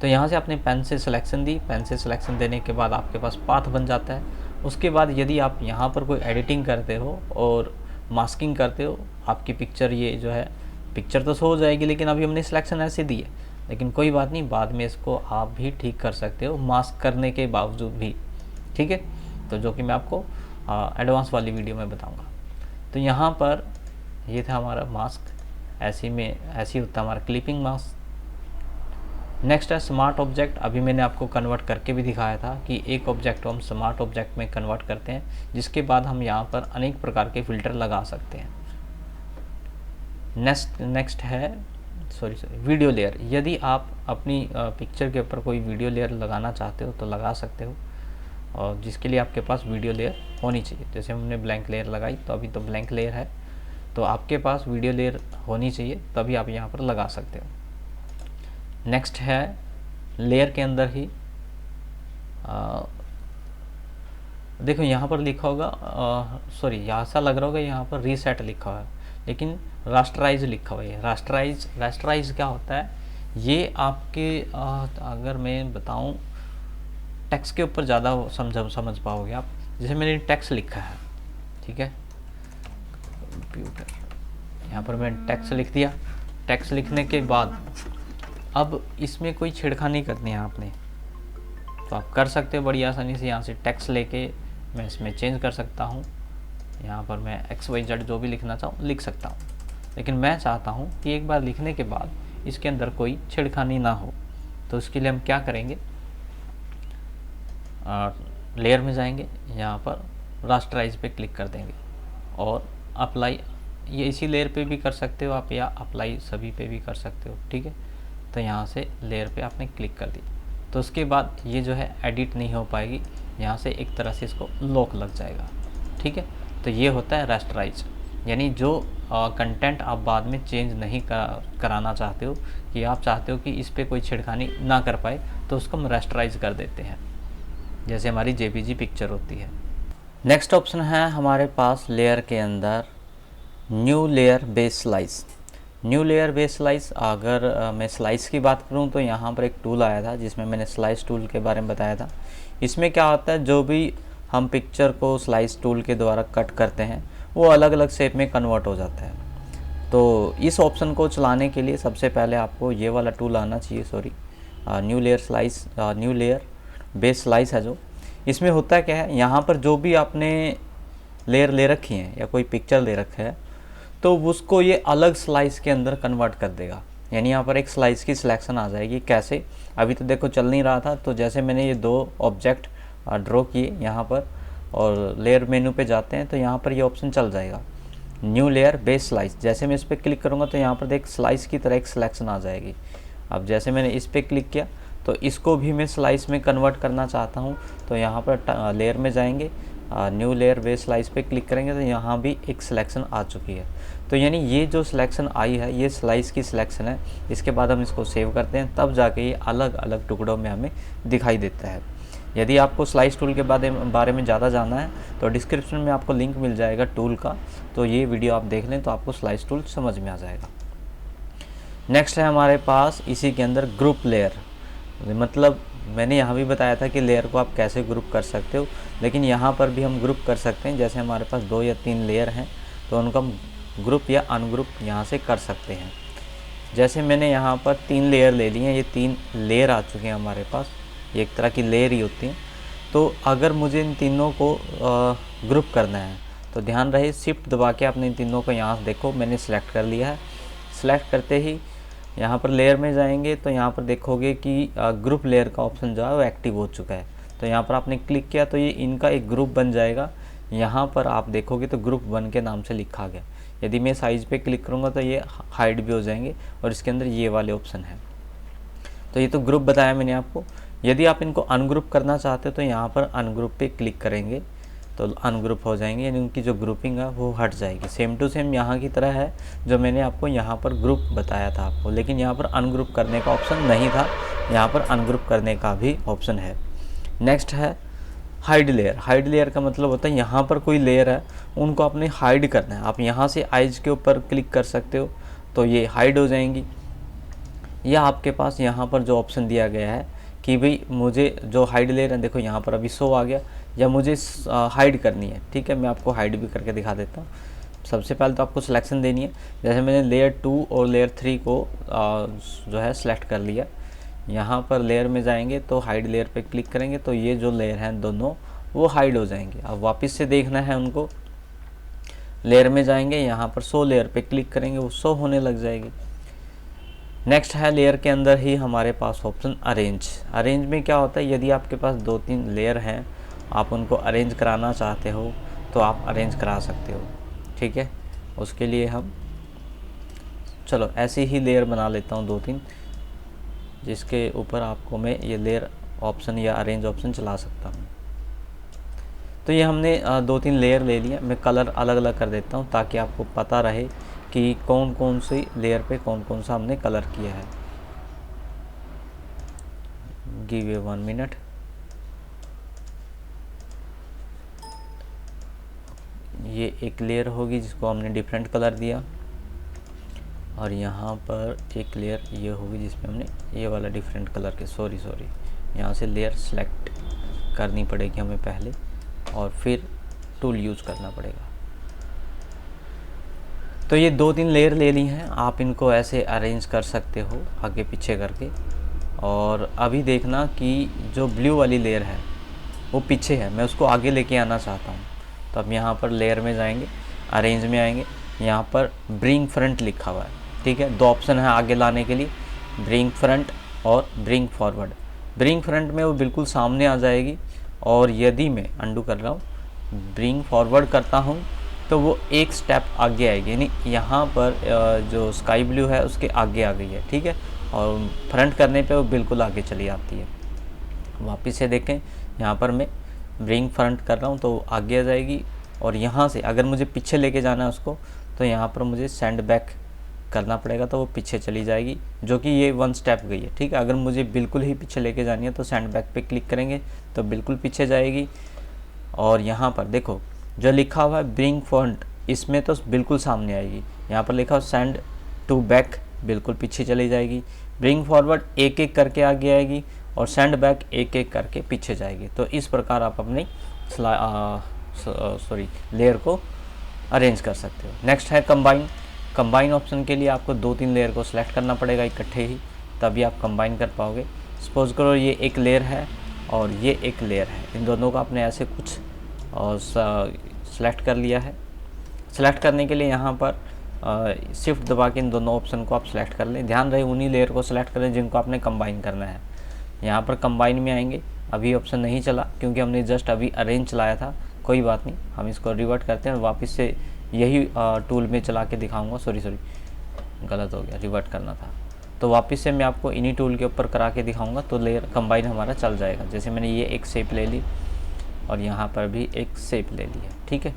तो यहाँ से आपने पेन से सिलेक्शन दी, पेन से सिलेक्शन देने के बाद आपके पास पाथ बन जाता है। उसके बाद यदि आप यहाँ पर कोई एडिटिंग करते हो और मास्किंग करते हो, आपकी पिक्चर ये जो है पिक्चर तो शो हो जाएगी, लेकिन अभी हमने सिलेक्शन ऐसे दी है, लेकिन कोई बात नहीं, बाद में इसको आप भी ठीक कर सकते हो मास्क करने के बावजूद भी, ठीक है। तो जो कि मैं आपको एडवांस वाली वीडियो में बताऊंगा। तो यहाँ पर ये था हमारा मास्क, ऐसी होता है हमारा क्लिपिंग मास्क। नेक्स्ट है स्मार्ट ऑब्जेक्ट। अभी मैंने आपको कन्वर्ट करके भी दिखाया था कि एक ऑब्जेक्ट को हम स्मार्ट ऑब्जेक्ट में कन्वर्ट करते हैं, जिसके बाद हम यहाँ पर अनेक प्रकार के फ़िल्टर लगा सकते हैं। नेक्स्ट है वीडियो लेयर। यदि आप अपनी पिक्चर के ऊपर कोई वीडियो लेयर लगाना चाहते हो तो लगा सकते हो, और जिसके लिए आपके पास वीडियो लेयर होनी चाहिए। जैसे हमने ब्लैंक लेयर लगाई, तो अभी तो ब्लैंक लेयर है, तो आपके पास वीडियो लेयर होनी चाहिए, तभी आप यहाँ पर लगा सकते हो। नेक्स्ट है लेयर के अंदर ही देखो यहाँ पर लिखा होगा, सॉरी ऐसा लग रहा होगा यहाँ पर रीसेट लिखा हुआ है, लेकिन रास्टराइज लिखा हुआ है। रास्टराइज क्या होता है, ये आपके अगर मैं बताऊँ टेक्स्ट के ऊपर ज़्यादा समझ पाओगे आप। जैसे मैंने टेक्स्ट लिखा है, ठीक है, कंप्यूटर, यहाँ पर मैंने टेक्स्ट लिख दिया। टेक्स्ट लिखने के बाद अब इसमें कोई छेड़खानी करनी है आपने, तो आप कर सकते हो बड़ी आसानी से। यहाँ से टेक्स्ट लेके मैं इसमें चेंज कर सकता हूँ। यहाँ पर मैं XYZ जो भी लिखना चाहूँ लिख सकता हूँ, लेकिन मैं चाहता हूँ कि एक बार लिखने के बाद इसके अंदर कोई छेड़खानी ना हो। तो उसके लिए हम क्या करेंगे, लेयर में जाएंगे, यहाँ पर रास्टराइज पे क्लिक कर देंगे और अप्लाई, ये इसी लेयर पे भी कर सकते हो आप, या अप्लाई सभी पे भी कर सकते हो, ठीक है। तो यहाँ से लेयर पे आपने क्लिक कर दी, तो उसके बाद ये जो है एडिट नहीं हो पाएगी, यहाँ से एक तरह से इसको लॉक लग जाएगा, ठीक है। तो ये होता है रास्टराइज, यानी जो कंटेंट आप बाद में चेंज नहीं कराना चाहते हो, कि आप चाहते हो कि इस पर कोई छेड़खानी ना कर पाए, तो उसको हम रास्टराइज कर देते हैं, जैसे हमारी JPG पिक्चर होती है। नेक्स्ट ऑप्शन है हमारे पास लेयर के अंदर new layer base slice. New layer base slice, अगर मैं स्लाइस की बात करूं तो यहाँ पर एक टूल आया था जिसमें मैंने स्लाइस टूल के बारे में बताया था। इसमें क्या होता है, जो भी हम पिक्चर को स्लाइस टूल के द्वारा कट करते हैं वो अलग अलग शेप में कन्वर्ट हो जाता है। तो इस ऑप्शन को चलाने के लिए सबसे पहले आपको ये वाला टूल आना चाहिए, न्यू लेयर बेस स्लाइस है जो। इसमें होता क्या है, यहाँ पर जो भी आपने लेयर ले रखी है या कोई पिक्चर ले रखा है, तो उसको ये अलग स्लाइस के अंदर कन्वर्ट कर देगा। यानी यहाँ पर एक स्लाइस की सिलेक्शन आ जाएगी। कैसे, अभी तो देखो चल नहीं रहा था, तो जैसे मैंने ये दो ऑब्जेक्ट ड्रॉ किए यहाँ पर और लेयर मेनू पे जाते हैं, तो यहाँ पर ये ऑप्शन चल जाएगा न्यू लेयर बेस स्लाइस। जैसे मैं इस पर क्लिक करूँगा तो यहाँ पर देख स्लाइस की तरह एक सिलेक्शन आ जाएगी। अब जैसे मैंने इस पर क्लिक किया तो इसको भी मैं स्लाइस में कन्वर्ट करना चाहता हूँ, तो यहाँ पर लेयर में जाएंगे, न्यू लेयर बेस स्लाइस पे क्लिक करेंगे, तो यहाँ भी एक सिलेक्शन आ चुकी है। तो यानी ये जो सिलेक्शन आई है ये स्लाइस की सिलेक्शन है। इसके बाद हम इसको सेव करते हैं, तब जाके ये अलग अलग टुकड़ों में हमें दिखाई देता है। यदि आपको स्लाइस टूल के बारे में ज़्यादा जानना है तो डिस्क्रिप्शन में आपको लिंक मिल जाएगा टूल का, तो ये वीडियो आप देख लें तो आपको स्लाइस टूल समझ में आ जाएगा। नेक्स्ट है हमारे पास इसी के अंदर ग्रुप लेयर। मतलब मैंने यहाँ भी बताया था कि लेयर को आप कैसे ग्रुप कर सकते हो, लेकिन यहाँ पर भी हम ग्रुप कर सकते हैं। जैसे हमारे पास 2 या 3 लेयर हैं तो उनको हम ग्रुप या अनग्रुप यहाँ से कर सकते हैं। जैसे मैंने यहाँ पर 3 लेयर ले ली हैं, ये 3 लेयर आ चुके हैं हमारे पास, ये एक तरह की लेयर ही होती हैं। तो अगर मुझे इन तीनों को ग्रुप करना है तो ध्यान रहे शिफ्ट दबा के आपने इन तीनों को यहाँ से देखो मैंने सेलेक्ट कर लिया है। सेलेक्ट करते ही यहाँ पर लेयर में जाएंगे तो यहाँ पर देखोगे कि ग्रुप लेयर का ऑप्शन जो है वो एक्टिव हो चुका है। तो यहाँ पर आपने क्लिक किया तो ये इनका एक ग्रुप बन जाएगा। यहाँ पर आप देखोगे तो ग्रुप 1 के नाम से लिखा गया। यदि मैं साइज़ पे क्लिक करूँगा तो ये हाइड भी हो जाएंगे और इसके अंदर ये वाले ऑप्शन है। तो ये तो ग्रुप बताया मैंने आपको। यदि आप इनको अनग्रुप करना चाहते हो तो यहाँ पर अनग्रुप पे क्लिक करेंगे तो अनग्रुप हो जाएंगे, यानी उनकी जो ग्रुपिंग है वो हट जाएगी। सेम टू सेम यहाँ की तरह है जो मैंने आपको यहाँ पर ग्रुप बताया था आपको, लेकिन यहाँ पर अनग्रुप करने का ऑप्शन नहीं था, यहाँ पर अनग्रुप करने का भी ऑप्शन है। नेक्स्ट है हाइड लेयर का मतलब होता है यहाँ पर कोई लेयर है उनको आपने हाइड करना है। आप यहाँ से आइज के ऊपर क्लिक कर सकते हो तो ये हाइड हो जाएंगी, या आपके पास यहाँ पर जो ऑप्शन दिया गया है कि भाई मुझे जो हाइड लेयर है, देखो यहाँ पर अभी शो आ गया, या मुझे हाइड करनी है। ठीक है, मैं आपको हाइड भी करके दिखा देता हूँ। सबसे पहले तो आपको सिलेक्शन देनी है। जैसे मैंने लेयर 2 और लेयर 3 को जो है सिलेक्ट कर लिया। यहाँ पर लेयर में जाएंगे तो हाइड लेयर पे क्लिक करेंगे तो ये जो लेयर हैं दोनों वो हाइड हो जाएंगे। अब वापस से देखना है उनको, लेयर में जाएंगे, यहाँ पर शो लेयर पे क्लिक करेंगे, वो शो होने लग जाएगी। नेक्स्ट है लेयर के अंदर ही हमारे पास ऑप्शन अरेंज। अरेंज में क्या होता है, यदि आपके पास 2-3 लेयर हैं, आप उनको अरेंज कराना चाहते हो तो आप अरेंज करा सकते हो। ठीक है, उसके लिए हम चलो ऐसे ही लेयर बना लेता हूँ 2-3, जिसके ऊपर आपको मैं ये लेयर ऑप्शन या अरेंज ऑप्शन चला सकता हूँ। तो ये हमने 2-3 लेयर ले लिया। मैं कलर अलग अलग कर देता हूँ ताकि आपको पता रहे कि कौन कौन सी लेयर पे कौन कौन सा हमने कलर किया है। Give a 1 minute. ये एक लेयर होगी जिसको हमने डिफरेंट कलर दिया, और यहाँ पर एक लेयर ये होगी जिसमें हमने ये वाला डिफरेंट कलर के सॉरी यहाँ से लेयर सेलेक्ट करनी पड़ेगी हमें पहले, और फिर टूल यूज़ करना पड़ेगा। तो ये 2-3 लेयर ले ली हैं, आप इनको ऐसे अरेंज कर सकते हो आगे पीछे करके। और अभी देखना कि जो ब्लू वाली लेयर है वो पीछे है, मैं उसको आगे लेके आना चाहता हूँ। तो अब यहाँ पर लेयर में जाएंगे, अरेंज में आएंगे, यहाँ पर ब्रिंग फ्रंट लिखा हुआ है। ठीक है, 2 ऑप्शन है आगे लाने के लिए, ब्रिंग फ्रंट और ब्रिंग फॉरवर्ड। ब्रिंग फ्रंट में वो बिल्कुल सामने आ जाएगी, और यदि मैं अंडू कर रहा हूँ, ब्रिंग फॉरवर्ड करता हूँ तो वो एक स्टेप आगे आएगी, यानी यहाँ पर जो स्काई ब्लू है उसके आगे आ गई है। ठीक है, और फ्रंट करने पे वो बिल्कुल आगे चली आती है। वापस से देखें, यहाँ पर मैं ब्रिंग फ्रंट कर रहा हूँ तो आगे आ जाएगी, और यहाँ से अगर मुझे पीछे लेके जाना है उसको तो यहाँ पर मुझे सेंड बैक करना पड़ेगा, तो वो पीछे चली जाएगी, जो कि ये 1 स्टेप गई है। ठीक है, अगर मुझे बिल्कुल ही पीछे लेके जानी है तो सेंड बैक पे क्लिक करेंगे तो बिल्कुल पीछे जाएगी। और यहाँ पर देखो जो लिखा हुआ है ब्रिंग फ्रंट, इसमें तो बिल्कुल सामने आएगी। यहाँ पर लिखा हुआ सेंड टू बैक, बिल्कुल पीछे चली जाएगी। ब्रिंग फॉरवर्ड एक एक करके आगे आएगी, और सेंड बैक एक एक करके पीछे जाएगी। तो इस प्रकार आप अपनी लेयर को अरेंज कर सकते हो। नेक्स्ट है कंबाइन। कंबाइन ऑप्शन के लिए आपको 2-3 लेयर को सिलेक्ट करना पड़ेगा इकट्ठे ही, तभी आप कंबाइन कर पाओगे। सपोज करो ये एक लेयर है और ये एक लेयर है, इन दोनों का आपने ऐसे कुछ और सेलेक्ट कर लिया है। सेलेक्ट करने के लिए यहाँ पर शिफ्ट दबा के इन दोनों ऑप्शन को आप सेलेक्ट कर लें। ध्यान रहे उन्हीं लेयर को सेलेक्ट करें जिनको आपने कंबाइन करना है। यहाँ पर कंबाइन में आएंगे, अभी ऑप्शन नहीं चला क्योंकि हमने जस्ट अभी अरेंज चलाया था। कोई बात नहीं, हम इसको रिवर्ट करते हैं, वापस से यही टूल में चला के दिखाऊंगा। सॉरी गलत हो गया, रिवर्ट करना था। तो वापस से मैं आपको इन्हीं टूल के ऊपर करा के दिखाऊंगा तो लेयर कंबाइन हमारा चल जाएगा। जैसे मैंने ये एक शेप ले ली और यहाँ पर भी एक शेप ले ली है। ठीक है,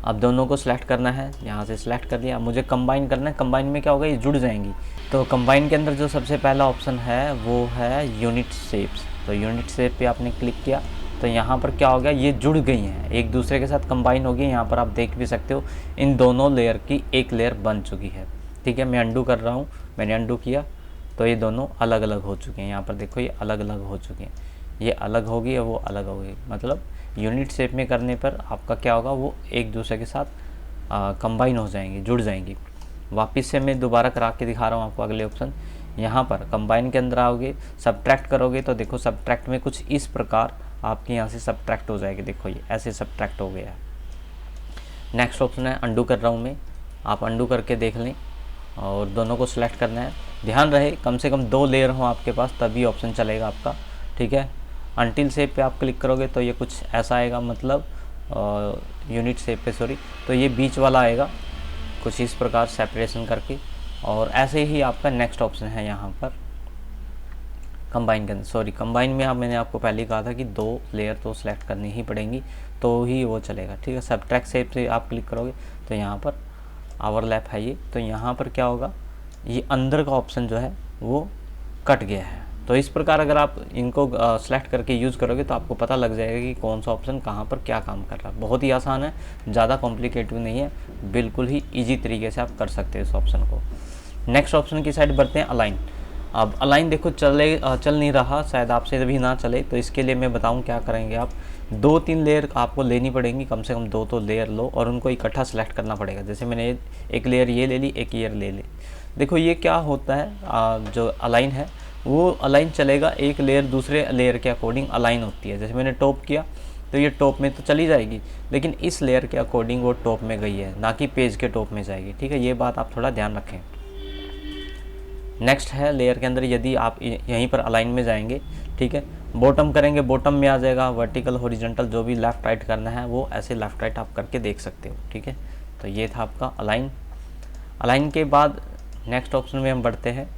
अब दोनों को सिलेक्ट करना है, यहाँ से सिलेक्ट कर लिया। मुझे कंबाइन करना है। कंबाइन में क्या होगा, ये जुड़ जाएंगी। तो कंबाइन के अंदर जो सबसे पहला ऑप्शन है वो है यूनिट शेप्स। तो यूनिट शेप पे आपने क्लिक किया तो यहाँ पर क्या हो गया, ये जुड़ गई हैं, एक दूसरे के साथ कंबाइन हो गई। यहाँ पर आप देख भी सकते हो इन दोनों लेयर की एक लेयर बन चुकी है। ठीक है, मैं अंडू कर रहा हूँ, मैंने अंडू किया तो ये दोनों अलग अलग हो चुके हैं। यहाँ पर देखो ये अलग अलग हो चुके हैं, ये अलग होगी और वो अलग होगी। मतलब यूनिट शेप में करने पर आपका क्या होगा, वो एक दूसरे के साथ कंबाइन हो जाएंगी, जुड़ जाएंगी। वापस से मैं दोबारा करा के दिखा रहा हूँ आपको अगले ऑप्शन। यहाँ पर कंबाइन के अंदर आओगे, सब्ट्रैक्ट करोगे तो देखो सब्ट्रैक्ट में कुछ इस प्रकार आपके यहाँ से सब्ट्रैक्ट हो जाएगी। देखो ये ऐसे सब्ट्रैक्ट हो गया है। नेक्स्ट ऑप्शन है अंडू कर रहा हूँ मैं, आप अंडू करके देख लें और दोनों को सिलेक्ट करना है। ध्यान रहे कम से कम 2 लेयर हो आपके पास तभी ऑप्शन चलेगा आपका। ठीक है, अनटिल शेप पे आप क्लिक करोगे तो ये कुछ ऐसा आएगा, मतलब यूनिट शेप पे तो ये बीच वाला आएगा कुछ इस प्रकार सेपरेशन करके। और ऐसे ही आपका नेक्स्ट ऑप्शन है यहाँ पर कंबाइन के अंदर। कंबाइन में मैंने आपको पहले ही कहा था कि 2 लेयर तो सिलेक्ट करनी ही पड़ेंगी तो ही वो चलेगा। ठीक है, सब्ट्रैक्ट शेप से आप क्लिक करोगे तो यहाँ पर ओवरलैप है ये, तो यहाँ पर क्या होगा, ये अंदर का ऑप्शन जो है वो कट गया है। तो इस प्रकार अगर आप इनको सेलेक्ट करके यूज़ करोगे तो आपको पता लग जाएगा कि कौन सा ऑप्शन कहाँ पर क्या काम कर रहा है। बहुत ही आसान है, ज़्यादा कॉम्प्लिकेटेड नहीं है, बिल्कुल ही ईजी तरीके से आप कर सकते हैं इस ऑप्शन को। नेक्स्ट ऑप्शन की साइड बढ़ते हैं, अलाइन। अब अलाइन देखो चल नहीं रहा, शायद आपसे भी ना चले, तो इसके लिए मैं बताऊं क्या करेंगे आप। 2-3 लेयर आपको लेनी पड़ेंगी, कम से कम 2 तो लेयर लो और उनको इकट्ठा सेलेक्ट करना पड़ेगा। जैसे मैंने एक लेयर ये ले ली, एक लेयर ले ली। देखो ये क्या होता है, जो अलाइन है वो अलाइन चलेगा, एक लेयर दूसरे लेयर के अकॉर्डिंग अलाइन होती है। जैसे मैंने टॉप किया तो ये टॉप में तो चली जाएगी, लेकिन इस लेयर के अकॉर्डिंग वो टॉप में गई है, ना कि पेज के टॉप में जाएगी। ठीक है, ये बात आप थोड़ा ध्यान रखें। नेक्स्ट है लेयर के अंदर, यदि आप यहीं पर अलाइन में जाएंगे, ठीक है, बॉटम करेंगे, बॉटम में आ जाएगा वर्टिकल हॉरिजॉन्टल, जो भी लेफ़्ट राइट करना है वो ऐसे लेफ़्ट राइट आप करके देख सकते हो। ठीक है, तो ये था आपका अलाइन। अलाइन के बाद नेक्स्ट ऑप्शन में हम बढ़ते हैं,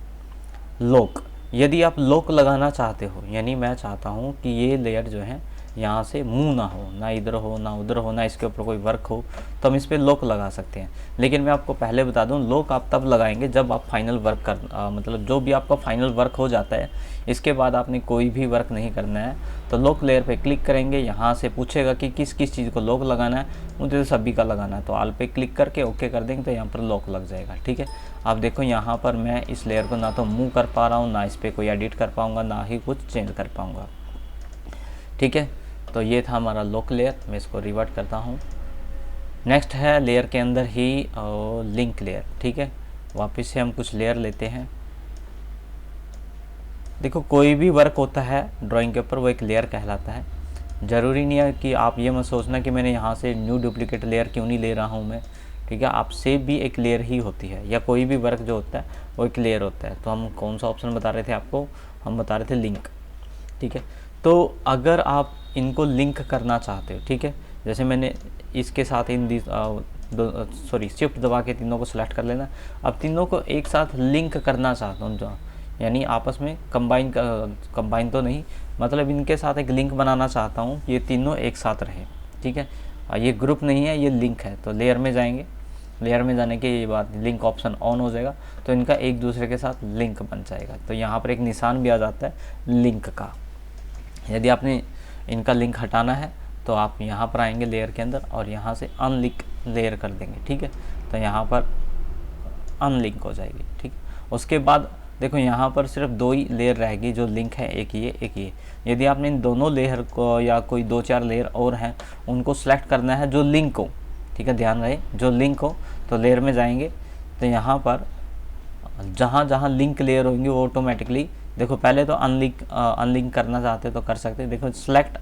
लॉक। यदि आप लॉक लगाना चाहते हो, यानी मैं चाहता हूँ कि ये लेयर जो है यहाँ से मूव ना हो, ना इधर हो ना उधर हो, ना इसके ऊपर कोई वर्क हो, तो हम इस पर लॉक लगा सकते हैं। लेकिन मैं आपको पहले बता दूं, लॉक आप तब लगाएंगे जब आप फाइनल वर्क मतलब जो भी आपका फाइनल वर्क हो जाता है, इसके बाद आपने कोई भी वर्क नहीं करना है, तो लॉक लेयर पे क्लिक करेंगे। यहाँ से पूछेगा कि किस किस चीज़ को लॉक लगाना है, मुझे तो सभी का लगाना है, तो ऑल पे क्लिक करके ओके कर देंगे तो यहाँ पर लॉक लग जाएगा। ठीक है, आप देखो यहाँ पर मैं इस लेयर को ना तो मूव कर पा रहा हूँ, ना इस पर कोई एडिट कर पाऊँगा, ना ही कुछ चेंज कर पाऊँगा। ठीक है, तो ये था हमारा लॉक लेयर। मैं इसको रिवर्ट करता हूँ। नेक्स्ट है लेयर के अंदर ही लिंक लेयर। ठीक है, वापस से हम कुछ लेयर लेते हैं। देखो कोई भी वर्क होता है ड्राइंग के ऊपर, वो एक लेयर कहलाता है। ज़रूरी नहीं है कि आप ये मत सोचना कि मैंने यहाँ से न्यू डुप्लीकेट लेयर क्यों नहीं ले रहा हूँ मैं। ठीक है, आपसे भी एक लेयर ही होती है, या कोई भी वर्क जो होता है वो एक लेयर होता है। तो हम कौन सा ऑप्शन बता रहे थे आपको, हम बता रहे थे लिंक। ठीक है, तो अगर आप इनको लिंक करना चाहते हो, ठीक है, जैसे मैंने इसके साथ इन शिफ्ट दबा के तीनों को सिलेक्ट कर लेना। अब तीनों को एक साथ लिंक करना चाहता हूँ, जो यानी आपस में कंबाइन तो नहीं, मतलब इनके साथ एक लिंक बनाना चाहता हूँ, ये तीनों एक साथ रहें। ठीक है, ये ग्रुप नहीं है, ये लिंक है। तो लेयर में जाएंगे, लेयर में जाने के बाद लिंक ऑप्शन ऑन हो जाएगा, तो इनका एक दूसरे के साथ लिंक बन जाएगा। तो यहाँ पर एक निशान भी आ जाता है लिंक का। यदि आपने इनका लिंक हटाना है तो आप यहाँ पर आएंगे लेयर के अंदर और यहाँ से अनलिंक लेयर कर देंगे। ठीक है, तो यहाँ पर अनलिंक हो जाएगी। ठीक, उसके बाद देखो यहाँ पर सिर्फ 2 ही लेयर रहेगी जो लिंक है, एक ये एक ये। यदि आपने इन दोनों लेयर को या कोई 2-4 लेयर और हैं उनको सेलेक्ट करना है जो लिंक हो, ठीक है, ध्यान रहे जो लिंक हो, तो लेयर में जाएंगे तो यहाँ पर जहाँ जहाँ लिंक लेयर होंगी वो ऑटोमेटिकली, देखो पहले तो अनलिंक करना चाहते तो कर सकते हैं। देखो सेलेक्ट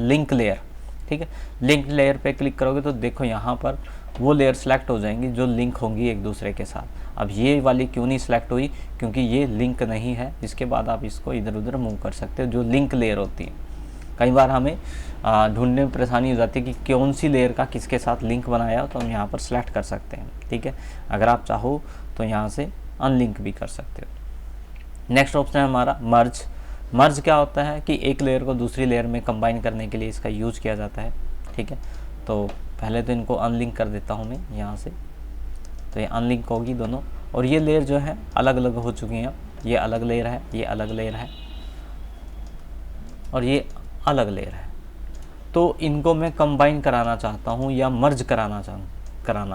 लिंक लेयर, ठीक है, लिंक लेयर पे क्लिक करोगे तो देखो यहाँ पर वो लेयर सेलेक्ट हो जाएंगी जो लिंक होंगी एक दूसरे के साथ। अब ये वाली क्यों नहीं सेलेक्ट हुई, क्योंकि ये लिंक नहीं है। इसके बाद आप इसको इधर उधर मूव कर सकते हो, जो लिंक लेयर होती है। कई बार हमें ढूंढने में परेशानी हो जाती है कि कौन सी लेयर का किसके साथ लिंक बनाया हो, तो हम यहाँ पर सेलेक्ट कर सकते हैं। ठीक है, अगर आप चाहो तो यहाँ से अनलिंक भी कर सकते हो। नेक्स्ट ऑप्शन है हमारा मर्ज। मर्ज क्या होता है कि एक लेयर को दूसरी लेयर में कंबाइन करने के लिए इसका यूज़ किया जाता है। ठीक है, तो पहले तो इनको अनलिंक कर देता हूँ मैं यहाँ से, तो ये अनलिंक होगी दोनों, और ये लेयर जो है अलग अलग हो चुकी हैं। ये अलग लेयर है, ये अलग लेयर है, और ये अलग लेयर है। तो इनको मैं कंबाइन कराना चाहता हूँ या मर्ज कराना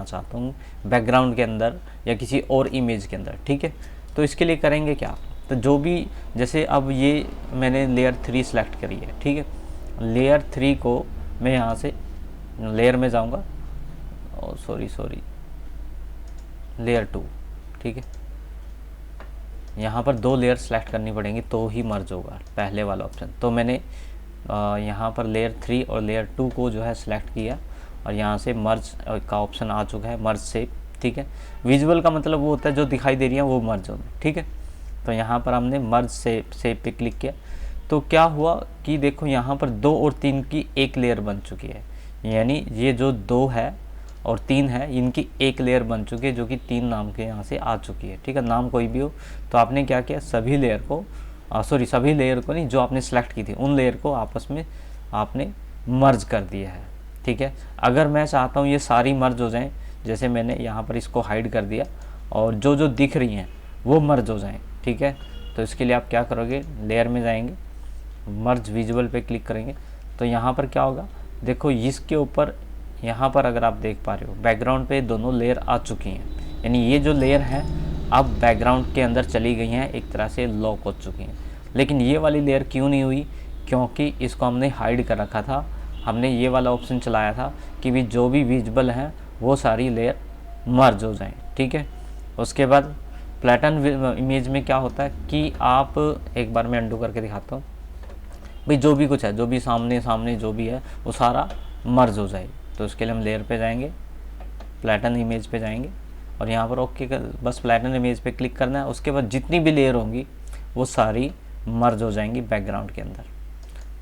चाहता हूँ बैकग्राउंड के अंदर या किसी और इमेज के अंदर। ठीक है, तो इसके लिए करेंगे क्या, तो जो भी, जैसे अब ये मैंने लेयर 3 सेलेक्ट करी है। ठीक है, लेयर 3 को मैं यहाँ से लेयर में जाऊँगा, सॉरी लेयर 2। ठीक है, यहाँ पर 2 लेयर सेलेक्ट करनी पड़ेंगी तो ही मर्ज होगा पहले वाला ऑप्शन। तो मैंने यहाँ पर लेयर 3 और लेयर 2 को जो है सिलेक्ट किया और यहाँ से मर्ज का ऑप्शन आ चुका है, मर्ज शेप। ठीक है, विजुअल का मतलब वो होता है जो दिखाई दे रही है वो मर्ज होगी। ठीक है, तो यहाँ पर हमने मर्ज शेप पे क्लिक किया तो क्या हुआ कि देखो यहाँ पर 2 और 3 की एक लेयर बन चुकी है, यानी ये जो 2 है और 3 है इनकी एक लेयर बन चुकी है, जो कि 3 नाम के यहाँ से आ चुकी है। ठीक है, नाम कोई भी हो, तो आपने क्या किया, सभी लेयर को नहीं, जो आपने सेलेक्ट की थी उन लेयर को आपस में आपने मर्ज कर दिया है। ठीक है, अगर मैं चाहता हूँ ये सारी मर्ज हो जाएं, जैसे मैंने यहाँ पर इसको हाइड कर दिया और जो दिख रही हैं वो मर्ज हो जाएं। ठीक है, तो इसके लिए आप क्या करोगे, लेयर में जाएंगे, मर्ज विजुअल पे क्लिक करेंगे। तो यहाँ पर क्या होगा, देखो इसके ऊपर यहाँ पर अगर आप देख पा रहे हो बैकग्राउंड पे दोनों लेयर आ चुकी हैं, यानी ये जो लेयर है अब बैकग्राउंड के अंदर चली गई हैं, एक तरह से लॉक हो चुकी हैं। लेकिन ये वाली लेयर क्यों नहीं हुई, क्योंकि इसको हमने हाइड कर रखा था। हमने ये वाला ऑप्शन चलाया था कि भी जो भी विजिबल हैं वो सारी लेयर मर्ज हो जाएं, ठीक है। उसके बाद फ्लैटन इमेज में क्या होता है कि आप, एक बार मैं अंडू करके दिखाता हूँ, भाई जो भी कुछ है, जो भी सामने सामने जो भी है वो सारा मर्ज हो जाए। तो उसके लिए हम लेयर पे जाएंगे, फ्लैटन इमेज पे जाएंगे और यहाँ पर ओके बस फ्लैटन इमेज पे क्लिक करना है। उसके बाद जितनी भी लेयर होंगी वो सारी मर्ज हो जाएंगी बैकग्राउंड के अंदर।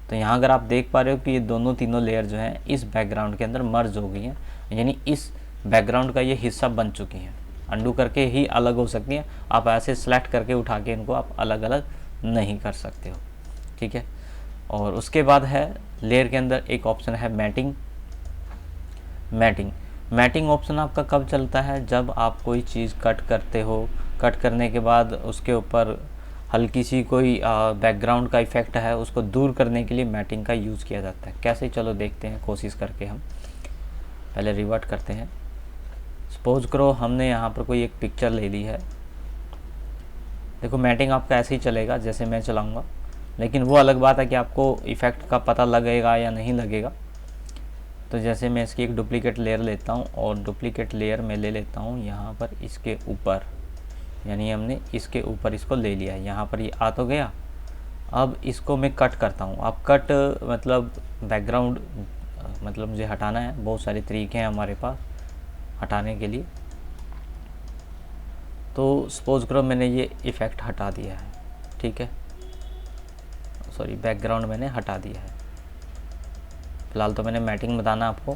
तो यहाँ अगर आप देख पा रहे हो कि ये दोनों तीनों लेयर जो हैं इस बैकग्राउंड के अंदर मर्ज हो गई हैं, यानी इस बैकग्राउंड का ये हिस्सा बन चुकी हैं। अंडू करके ही अलग हो सकती हैं, आप ऐसे सेलेक्ट करके उठा के इनको आप अलग अलग नहीं कर सकते हो, ठीक है। और उसके बाद है लेयर के अंदर एक ऑप्शन है मैटिंग। मैटिंग ऑप्शन आपका कब चलता है, जब आप कोई चीज़ कट करते हो, कट करने के बाद उसके ऊपर हल्की सी कोई बैकग्राउंड का इफ़ेक्ट है, उसको दूर करने के लिए मैटिंग का यूज़ किया जाता है। कैसे, चलो देखते हैं कोशिश करके। हम पहले रिवर्ट करते हैं। सपोज करो हमने यहाँ पर कोई एक पिक्चर ले ली है, देखो मैटिंग आपका ऐसे ही चलेगा जैसे मैं चलाऊँगा, लेकिन वो अलग बात है कि आपको इफ़ेक्ट का पता लगेगा या नहीं लगेगा। तो जैसे मैं इसकी एक डुप्लीकेट लेयर लेता हूँ और डुप्लीकेट लेयर में ले लेता हूँ यहाँ पर इसके ऊपर, यानी हमने इसके ऊपर इसको ले लिया है, यहाँ पर ये आ तो गया। अब इसको मैं कट करता हूँ। अब कट मतलब बैकग्राउंड मतलब मुझे हटाना है, बहुत सारे तरीके हैं हमारे पास हटाने के लिए। तो सपोज करो मैंने ये इफ़ेक्ट हटा दिया है, ठीक है, सॉरी बैकग्राउंड मैंने हटा दिया है। फ़िलहाल तो मैंने मैटिंग बताना आपको।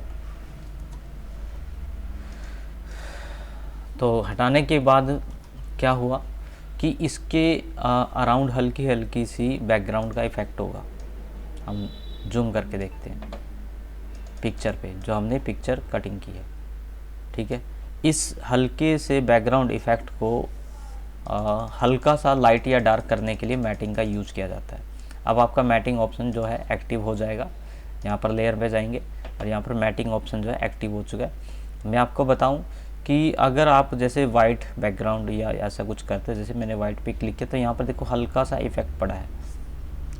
तो हटाने के बाद क्या हुआ कि इसके अराउंड हल्की हल्की सी बैकग्राउंड का इफ़ेक्ट होगा। हम जूम करके देखते हैं पिक्चर पे, जो हमने पिक्चर कटिंग की है, ठीक है। इस हल्के से बैकग्राउंड इफ़ेक्ट को हल्का सा लाइट या डार्क करने के लिए मैटिंग का यूज़ किया जाता है। अब आपका मैटिंग ऑप्शन जो है एक्टिव हो जाएगा। यहाँ पर लेयर पे जाएंगे और यहाँ पर मैटिंग ऑप्शन जो है एक्टिव हो चुका है। मैं आपको बताऊं कि अगर आप जैसे वाइट बैकग्राउंड या ऐसा कुछ करते हैं, जैसे मैंने वाइट पे क्लिक किया तो यहाँ पर देखो हल्का सा इफ़ेक्ट पड़ा है,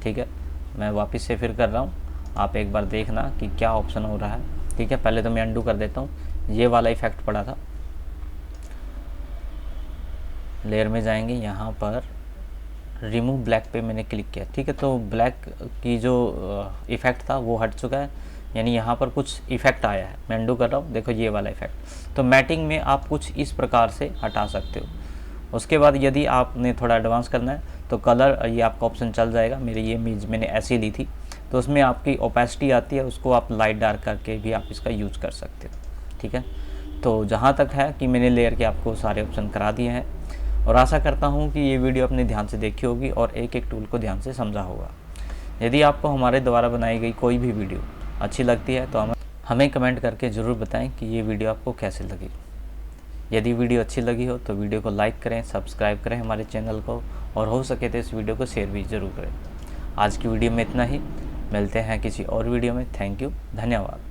ठीक है। मैं वापस से फिर कर रहा हूँ, आप एक बार देखना कि क्या ऑप्शन हो रहा है, ठीक है। पहले तो मैं अंडू कर देता हूँ, ये वाला इफ़ेक्ट पड़ा था। लेयर में जाएंगे, यहाँ पर रिमूव ब्लैक पे मैंने क्लिक किया, ठीक है। तो ब्लैक की जो इफ़ेक्ट था वो हट चुका है, यानी यहाँ पर कुछ इफ़ेक्ट आया है। मैं अंडू कर रहा हूँ, देखो ये वाला इफ़ेक्ट। तो मैटिंग में आप कुछ इस प्रकार से हटा सकते हो। उसके बाद यदि आपने थोड़ा एडवांस करना है तो कलर, ये आपका ऑप्शन चल जाएगा। मेरी ये इमेज मैंने ऐसी ली थी, तो उसमें आपकी ओपेसिटी आती है, उसको आप लाइट डार्क करके भी आप इसका यूज़ कर सकते हो, ठीक है। तो जहाँ तक है कि मैंने लेयर के आपको सारे ऑप्शन करा दिए हैं, और आशा करता हूँ कि ये वीडियो अपने ध्यान से देखी होगी और एक एक टूल को ध्यान से समझा होगा। यदि आपको हमारे द्वारा बनाई गई कोई भी वीडियो अच्छी लगती है तो हमें कमेंट करके ज़रूर बताएं कि ये वीडियो आपको कैसे लगी। यदि वीडियो अच्छी लगी हो तो वीडियो को लाइक करें, सब्सक्राइब करें हमारे चैनल को, और हो सके तो इस वीडियो को शेयर भी ज़रूर करें। आज की वीडियो में इतना ही, मिलते हैं किसी और वीडियो में। थैंक यू, धन्यवाद।